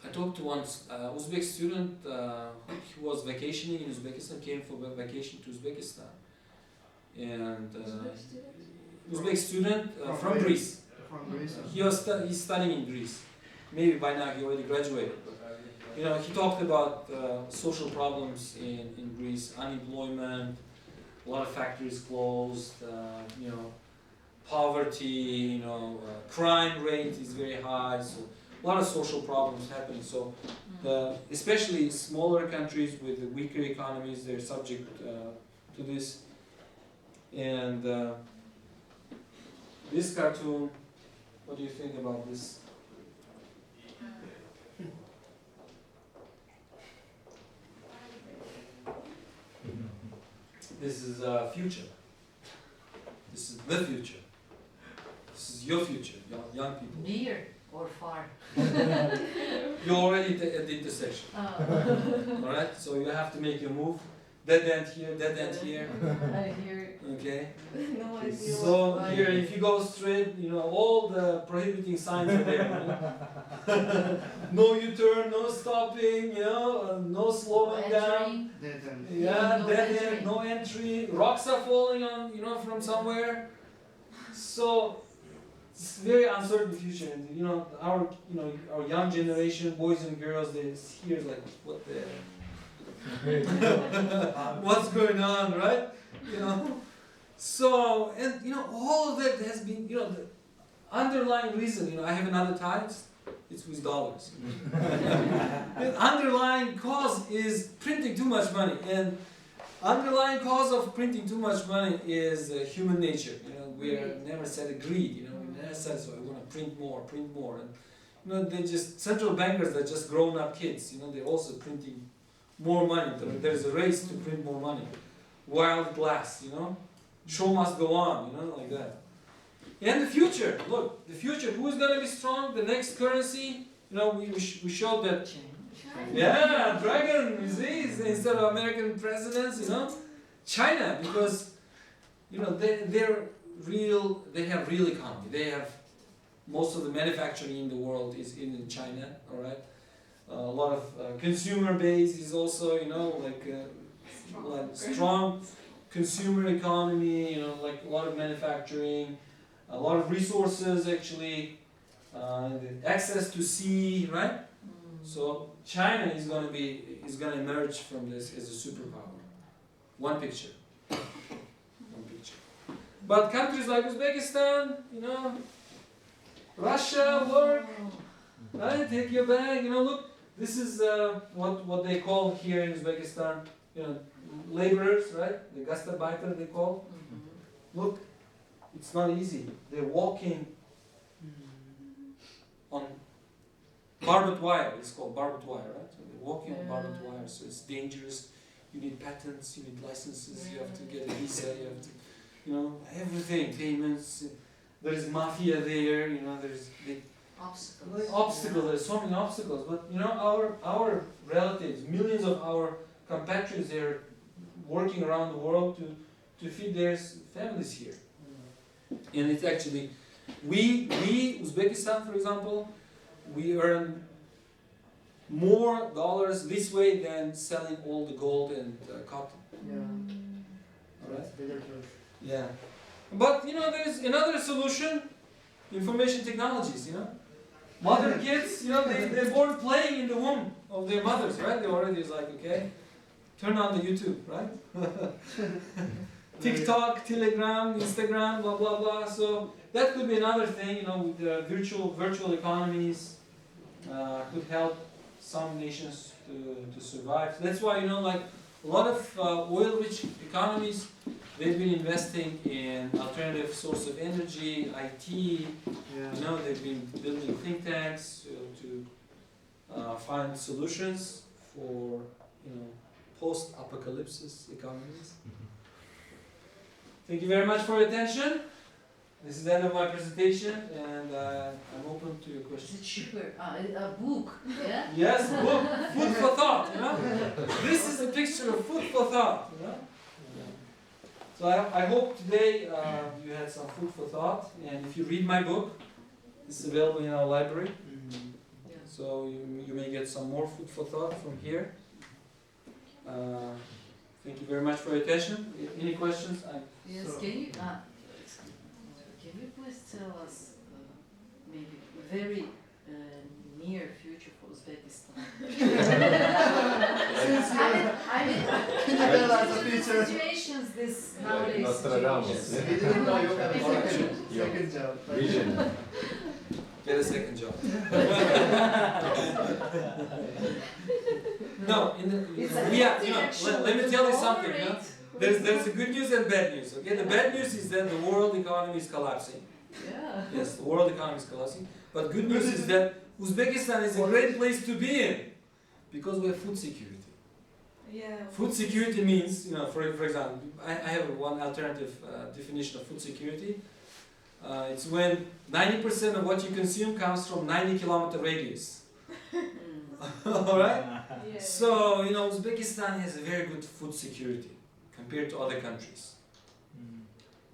I talked to one Uzbek student who was vacationing in Uzbekistan, came for vacation to Uzbekistan. And Uzbek student from Greece. From Greece. He's studying in Greece. Maybe by now he already graduated. But, he talked about social problems in Greece, unemployment, a lot of factories closed, poverty, crime rate is very high. So a lot of social problems happening. So, especially smaller countries with weaker economies, they're subject to this. And this cartoon, what do you think about this? This is future. This is the future. This is your future, young people. Near or far? You're already at the intersection. Alright? So you have to make your move. Dead end here, dead end here. I hear. Okay? No idea. So here, if you go straight, all the prohibiting signs are there. No U-turn, no stopping, no slowing down. Dead end. Yeah, No dead entry. end, no entry. Rocks are falling on, from somewhere. So it's very uncertain future, and our young generation, boys and girls, they hear like, what the, what's going on, right? So, and all of that has been, the underlying reason. I have another tie. It's with dollars. The underlying cause is printing too much money, and underlying cause of printing too much money is human nature. We are never said greed. We never said so. We want to print more, and they just central bankers are just grown-up kids. They're also printing more money. There's a race to print more money. Wild glass. Show must go on. Like that. And the future. Look, the future. Who is going to be strong? The next currency. We showed that. Yeah, dragon disease instead of American presidents, China, because they're real. They have real economy. They have most of the manufacturing in the world is in China. All right, a lot of consumer base is also like strong consumer economy. Like a lot of manufacturing, a lot of resources actually, access to sea, right? So China is going to emerge from this as a superpower. One picture. But countries like Uzbekistan, Russia, work, right? Take your bag. Look, this is what they call here in Uzbekistan, laborers, right? The gastarbeiter they call. Look, it's not easy. They're walking on barbed wire. It's called barbed wire, right? So they're walking on barbed wire, so it's dangerous. You need patents, you need licenses, you have to get a visa, you have to, everything, payments. There is mafia there, Obstacles. Obstacles. There's so many obstacles, but you know, our relatives, millions of our compatriots, they're working around the world to feed their families here. And it's actually, we Uzbekistan, for example, we earn more dollars this way than selling all the gold and cotton. Yeah. Alright? That's very true. Yeah. But you know, there's another solution: information technologies. You know, mother kids, you know, they're born playing in the womb of their mothers, right? They already is like, okay, turn on the YouTube, right? TikTok, Telegram, Instagram, blah blah blah. So that could be another thing. You know, with the virtual economies could help some nations to survive. So that's why, you know, like a lot of oil-rich economies, they've been investing in alternative source of energy, IT. Yeah. You know, they've been building think tanks to find solutions for, you know, post-apocalypse economies. Thank you very much for your attention. This is the end of my presentation, and I'm open to your Is questions. it cheaper? A book, yeah? Yes, book, food for thought, you know? This is a picture of food for thought, you know? So I hope today you had some food for thought, and if you read my book, it's available in our library, Yeah. so you may get some more food for thought from here. Thank you very much for your attention. Any questions? Yes, So- can you please tell us maybe very near future for Uzbekistan? I mean, Can you tell us the future? situations this Like nowadays. Nostradamus, situations. We didn't know you have a Yeah. second job. but- Vision. Get a second job. No, in the, It's we a are, you know, direction let me to tell you something, you know. tolerate. There's a good news and bad news, okay? The bad news is that the world economy is collapsing. Yeah. Yes, the world economy is collapsing. But good news is that Uzbekistan is a great place to be in because we have food security. Yeah. Food security means, you know, for example, I have one alternative definition of food security. It's when 90% of what you consume comes from 90-kilometer radius. Alright? Yeah. So, you know, Uzbekistan has a very good food security compared to other countries.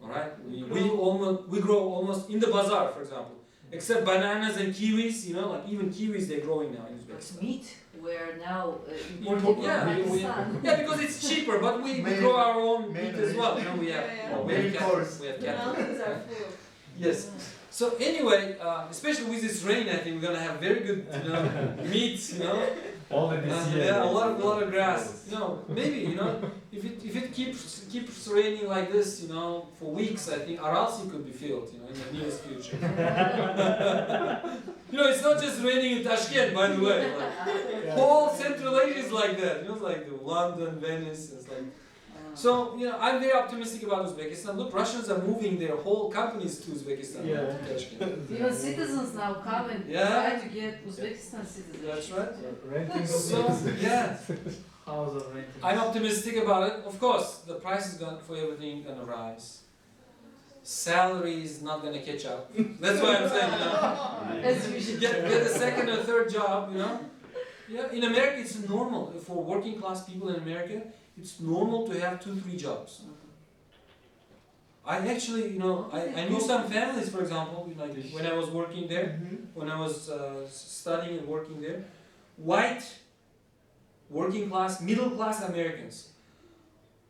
Alright? We grow almost in the bazaar, for example. Except bananas and kiwis, you know, like even kiwis they're growing now in But Uzbekistan. meat, we're now Import- importing yeah, from we- Pakistan. Yeah, because it's cheaper, but we grow our own meat as well. You know, we have, Yeah, yeah. we have Main cattle. course. We have The cattle. mountains are full. Yes. So anyway, especially with this rain, I think we're gonna have very good, you know, meat. You know, Only this year. yeah, a lot of grass. You know, maybe, you know, if it keeps raining like this, you know, for weeks, I think Aralsi could be filled, you know, in the nearest future. You know, it's not just raining in Tashkent, by the way. Like, whole Central Asia is like that. You know, it's like the London, Venice. It's like. So, you know, I'm very optimistic about Uzbekistan. Look, Russians are moving their whole companies to Uzbekistan. Yeah. To Tashkent. Even citizens now come and Yeah. try to get Uzbekistan citizenship. That's right. Renting So, yeah, house or renting. I'm optimistic about it. Of course, the price is going for everything gonna rise. Salary is not gonna catch up. That's why I'm saying, you know, As usual. get a second or third job, you know. Yeah, in America it's normal for working class people in America. It's normal to have 2-3 jobs. I actually, you know, I knew some families, for example, you know, like when I was working there, when I was studying and working there, white, working class, middle class Americans.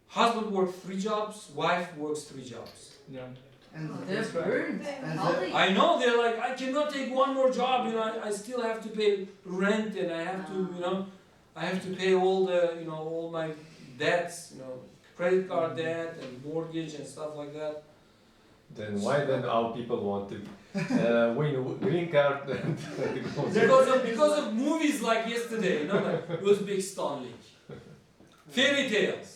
Husband works 3 jobs, wife works 3 jobs. Yeah. And They're burned. And How the- they? I know, they're like, I cannot take one more job, you know, I still have to pay rent and I have to, you know, I have to pay all the, you know, all my debts, you know, credit card debt and mortgage and stuff like that. Then why then our people want to win a green card and Because of movies like yesterday, you know, like Uzbekistan League. Fairy tales.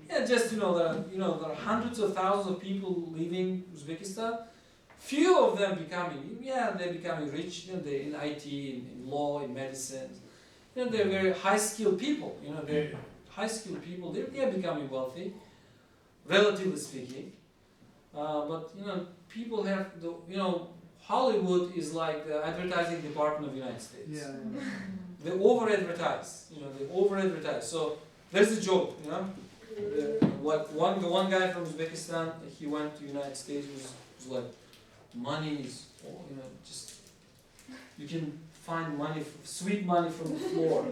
Yeah, just, you know, there are hundreds of thousands of people leaving Uzbekistan. Few of them they're becoming rich, you know, they're in IT, in law, in medicine. You know, they're very high-skilled people, you know, they're high-skilled people, they're becoming wealthy, relatively speaking. But, you know, people have the, you know, Hollywood is like the advertising department of the United States. Yeah. They over-advertise, they over-advertise. So there's a joke, the one guy from Uzbekistan, he went to the United States, was like, money is, just, you can find money, sweet money from the floor.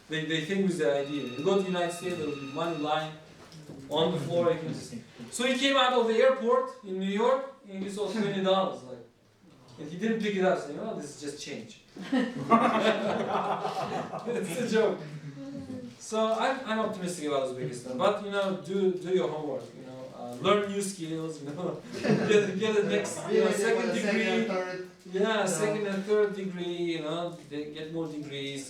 They think was the idea. You go to the United States, there will be money lying on the floor. So he came out of the airport in New York, and he saw $20, like, and he didn't pick it up, saying, "Oh, this is just change." It's a joke. So I'm optimistic about Uzbekistan, but do your homework. Learn new skills. Get the next second degree. Second and third degree. They get more degrees.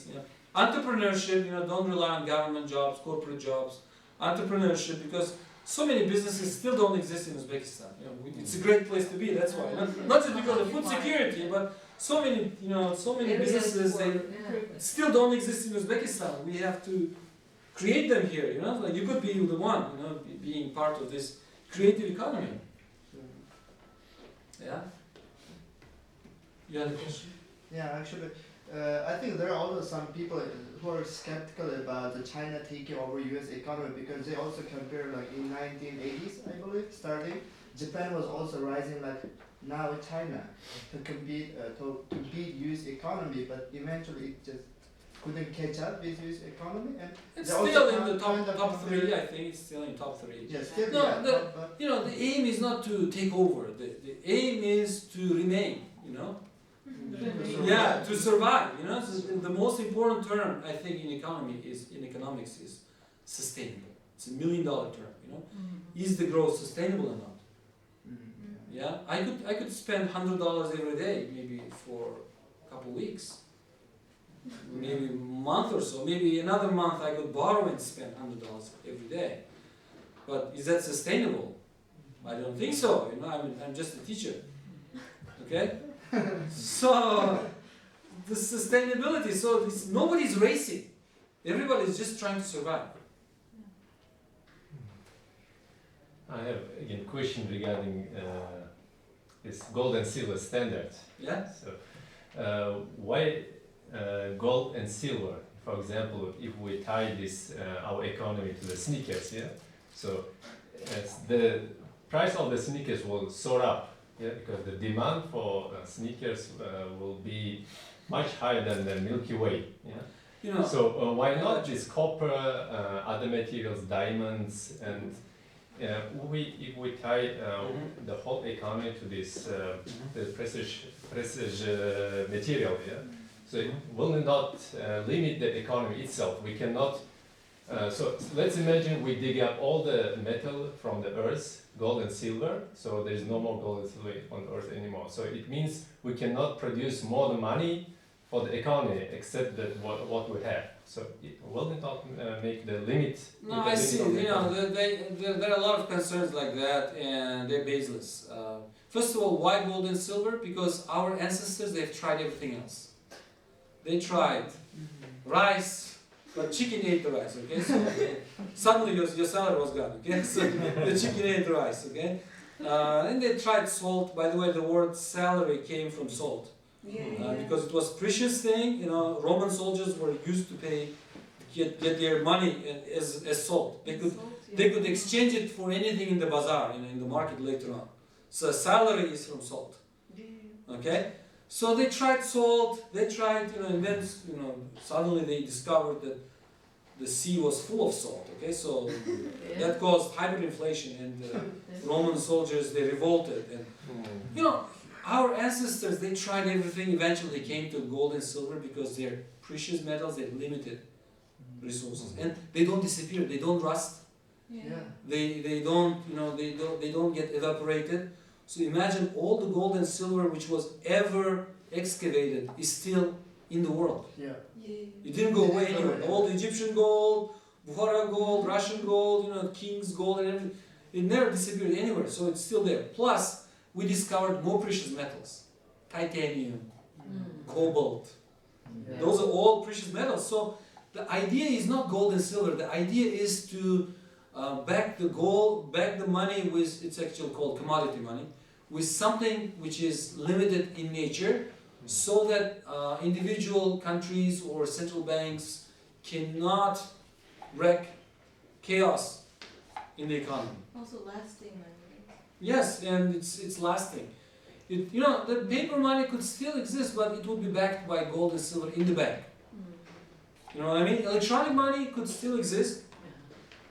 Entrepreneurship. Don't rely on government jobs, corporate jobs. Entrepreneurship, because so many businesses still don't exist in Uzbekistan. It's a great place to be. That's why. Not just because of food security, but so many businesses they still don't exist in Uzbekistan. We have to create them here. Like you could be the one. Being part of this creative economy. Yeah. You had a question? Yeah, actually, I think there are also some people who are skeptical about the China taking over U.S. economy, because they also compare like in 1980s, I believe, starting, Japan was also rising like now China to compete beat U.S. economy, but eventually it just couldn't catch up with U.S. economy, and It's they also still in the kind of top compare- 3. I think it's still in top 3. Yeah, still No, yeah, but The aim is not to take over. The aim is to remain. Yeah, to survive. So the most important term I think in economics is sustainable. It's $1 million term. Is the growth sustainable or not? Yeah, I could spend $100 every day, maybe for a couple weeks, maybe a month or so. Maybe another month I could borrow and spend $100 every day. But is that sustainable? I don't think so. I'm just a teacher. Okay. So the sustainability. So nobody's racing. Everybody's just trying to survive. I have again question regarding this gold and silver standard. Yeah. So why gold and silver? For example, if we tie this our economy to the sneakers, yeah. So as the price of the sneakers will soar up, yeah, because the demand for sneakers will be much higher than the Milky Way, yeah. So why not this copper, other materials, diamonds, and if we tie the whole economy to this the precious material, yeah. So it will not limit the economy itself. We cannot. So let's imagine we dig up all the metal from the earth, gold and silver. So there is no more gold and silver on earth anymore. So it means we cannot produce more money for the economy except that what we have. So it will not make the limit. No, I see. There are a lot of concerns like that, and they're baseless. First of all, why gold and silver? Because our ancestors, they've tried everything else. They tried rice, but chicken ate the rice. Okay, so suddenly your salary was gone. Okay, so the chicken ate the rice. Okay, and they tried salt. By the way, the word salary came from salt. Because it was precious thing. Roman soldiers were used to get their money as salt. They could exchange it for anything in the bazaar, in the market later on. So salary is from salt. Okay, so they tried salt. They tried, and then suddenly they discovered that the sea was full of salt. Okay, so that caused hyperinflation, and Roman soldiers, they revolted, and our ancestors, they tried everything. Eventually, they came to gold and silver because they're precious metals. They're limited resources, and they don't disappear. They don't rust. They don't get evaporated. So imagine all the gold and silver which was ever excavated is still in the world. It didn't go away anywhere. All the Egyptian gold, Bukhara gold, Russian gold, King's gold, and everything. It never disappeared anywhere. So it's still there. Plus, we discovered more precious metals, titanium, cobalt. Those are all precious metals. So the idea is not gold and silver. The idea is to back the money with, it's actually called commodity money, with something which is limited in nature, so that individual countries or central banks cannot wreak chaos in the economy. Also lasting money. Yes, and it's lasting. You know, the paper money could still exist, but it would be backed by gold and silver in the bank. You know what I mean? Electronic money could still exist,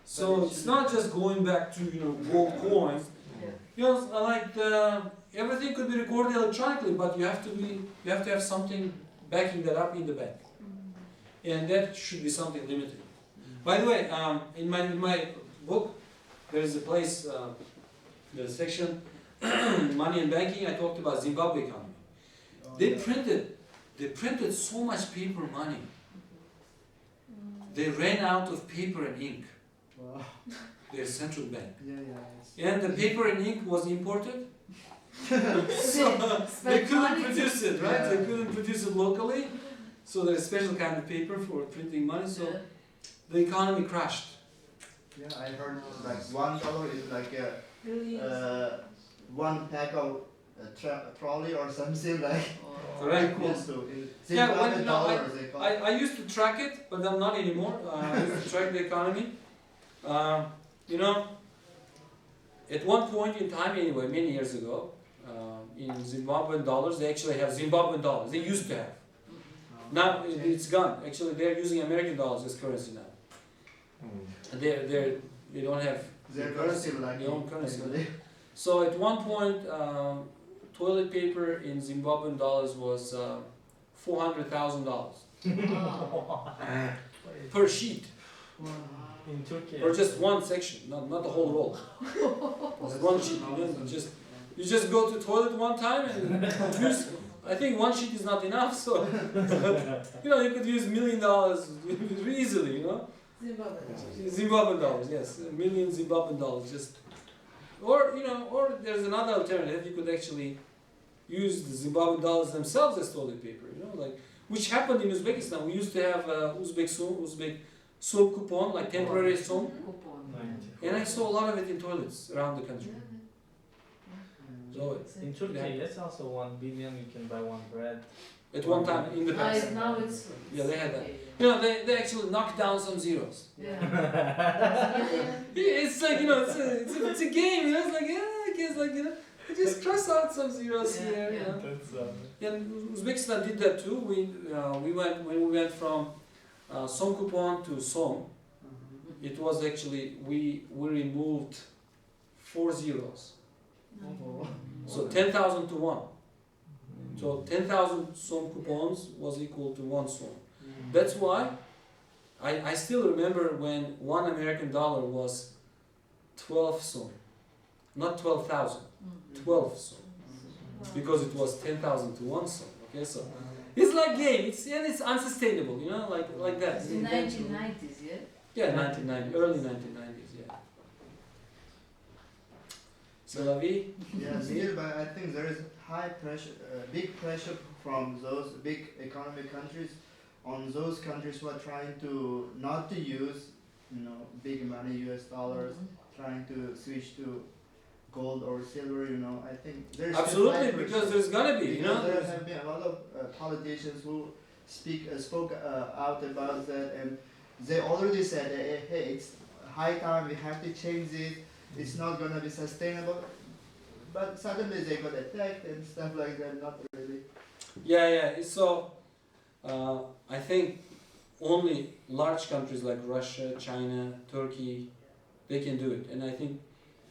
so it's not just going back to, you know, gold coins. You know, like everything could be recorded electronically, but you have to have something backing that up in the bank, and that should be something limited. By the way, in my book, there is a place, there's a section, money and banking. I talked about Zimbabwe economy. They printed so much paper money. They ran out of paper and ink. Wow. Their central bank. Yeah. And the paper and ink was imported. So they couldn't produce it, right? They couldn't produce it locally. So there's a special kind of paper for printing money. So the economy crashed. Yeah, I heard like $1 is like Really? one pack of trolley or something like. Correct. Close to in Yeah, Zimbabwe when, no, dollars they call it. I used to track it, but I'm not anymore. I used to track the economy. You know, at one point in time, anyway, many years ago, in Zimbabwean dollars, they actually have Zimbabwean dollars. They used to have. Now it's gone. Actually, they're using American dollars as currency now. And they don't have Their currency like their own currency. actually. So at one point, toilet paper in Zimbabwean dollars was $400,000 per sheet, In Turkey. or just one section, not the whole roll. Just one sheet. You just go to toilet one time and use. I think one sheet is not enough, so you know you could use $1 million easily. You know, Zimbabwe. Zimbabwean dollars, yes, $1 million Zimbabwean dollars. Just, or you know, or there's another alternative. You could actually use the Zimbabwean dollars themselves as toilet paper. You know, like which happened in Uzbekistan. We used to have Uzbek soap coupon, like temporary soap, and I saw a lot of it in toilets around the country. So In Turkey, that's also 1 billion. You can buy one bread. at one time in the past, Now it's. yeah, they had that. You know, they actually knocked down some zeros. It's like, you know, it's a game. You know, it's like, yeah, I guess, like, you know, just cross out some zeros here. You know. That's And Uzbekistan did that too. When we went from Som coupon to Som, it was actually we removed 4 zeros. So 10,000 to 1. So 10,000 Som coupons was equal to 1 Som. That's why I still remember when $1 American was 12 Som, not 12,000, 12 Som, because it was 10,000 to 1 Som. Okay, so it's like game. It's unsustainable, you know, like that. It's in 1990s, yeah? Yeah, 1990, early 1990s, yeah. C'est la vie. Yeah, still, but I think there is high pressure, big pressure from those big economic countries on those countries who are trying to not to use, you know, big money, US dollars, trying to switch to gold or silver. You know, I think there's still Absolutely, high pressure. because there's gonna be, you know. Because there have been a lot of politicians who spoke out about that, and they already said, hey, it's high time we have to change it. It's not gonna be sustainable. But suddenly they got attacked and stuff like that. Not really. Yeah. So I think only large countries like Russia, China, Turkey, they can do it, and I think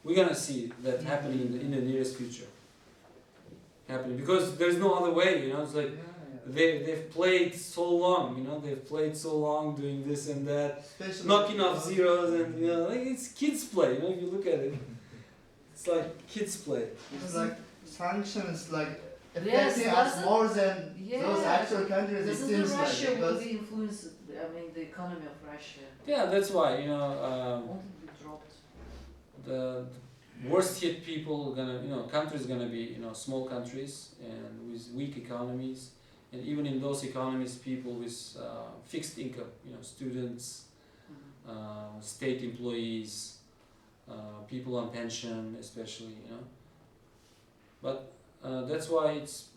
we're gonna see that happening in the nearest future. Happening because there's no other way, you know. It's like they've played so long, you know. They've played so long doing this and that, Especially knocking off zeros, and you know, like it's kids play. You know, if you look at it, it's like kids play. It's like sanctions, like Yes, affecting us doesn't- more than Yeah. those actual countries. It Doesn't seems Russia like will because be influenced, the economy of Russia Yeah, that's why, you know, won't it be dropped? the worst hit people are gonna, you know, countries gonna be, you know, small countries and with weak economies, and even in those economies, people with fixed income, you know, students, state employees, people on pension, especially, you know. But that's why it's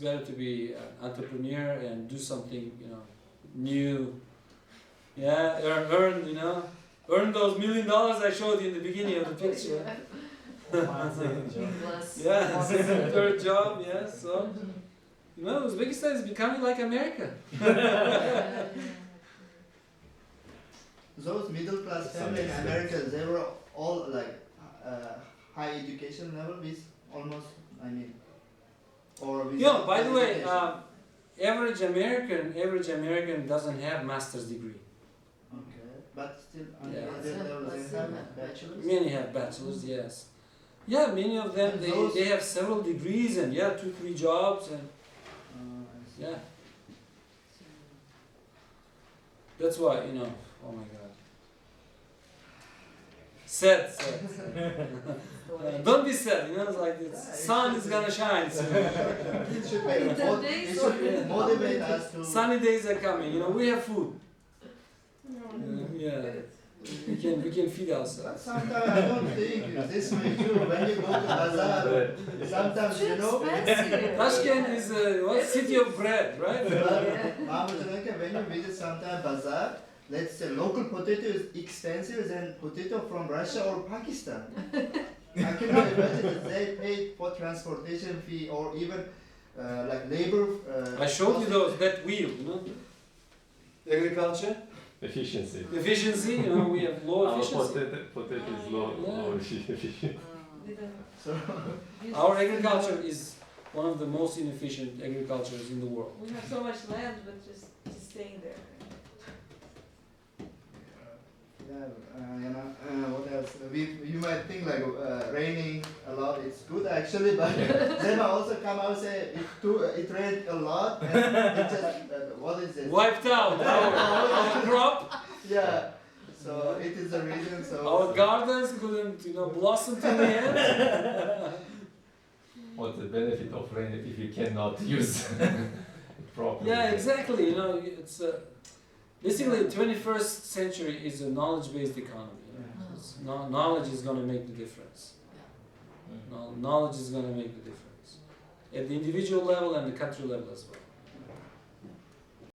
better to be an entrepreneur and do something, you know, new. Yeah, earn, you know, earn those $1 million I showed you in the beginning of the picture. One second job. Plus. Yeah, second, third job, yeah, so. You know, Uzbekistan is becoming like America. Those middle class families in America, they were all like high education level with almost, I mean, or with. Yeah, by the way, education. average American doesn't have master's degree. Okay, but still, Yeah. other levels they have bachelor's. Many have bachelors, yes. Yeah, many of them, And they, those- they have several degrees and yeah, 2-3 jobs and I see. yeah. That's why, you know, oh my god. Sad. Don't be sad, you know, it's like the sun is gonna shine soon. It should be In 10 it days should motivate us to. Sunny days are coming, you know, we have food. Yeah, we can feed But ourselves. sometimes I don't think this way too. When you go to bazaar, sometimes you know. expensive. Tashkent is what? City of bread, right? Mamurjon, when you visit sometime bazaar, let's say local potato is expensive than potato from Russia or Pakistan. I cannot imagine that they paid for transportation fee or even like labor. I showed you that wheel, you know. Agriculture, Efficiency. efficiency, you know, we have low Our efficiency. potato is low, Yeah. low efficiency. So Our agriculture is one of the most inefficient agricultures in the world. We have so much land, but just staying there. you know, what else? You might think like raining a lot. It's good actually, but then I also come out and say it rained a lot and it just what is it? Wiped out our crop, Yeah. So it is the reason. So our gardens couldn't, you know, blossom till the end. What's the benefit of rain if you cannot use it properly? Yeah, exactly. You know, it's basically the 21st century is a knowledge-based economy. You know? It's knowledge is going to make the difference. Knowledge is going to make the difference at the individual level and the country level as well.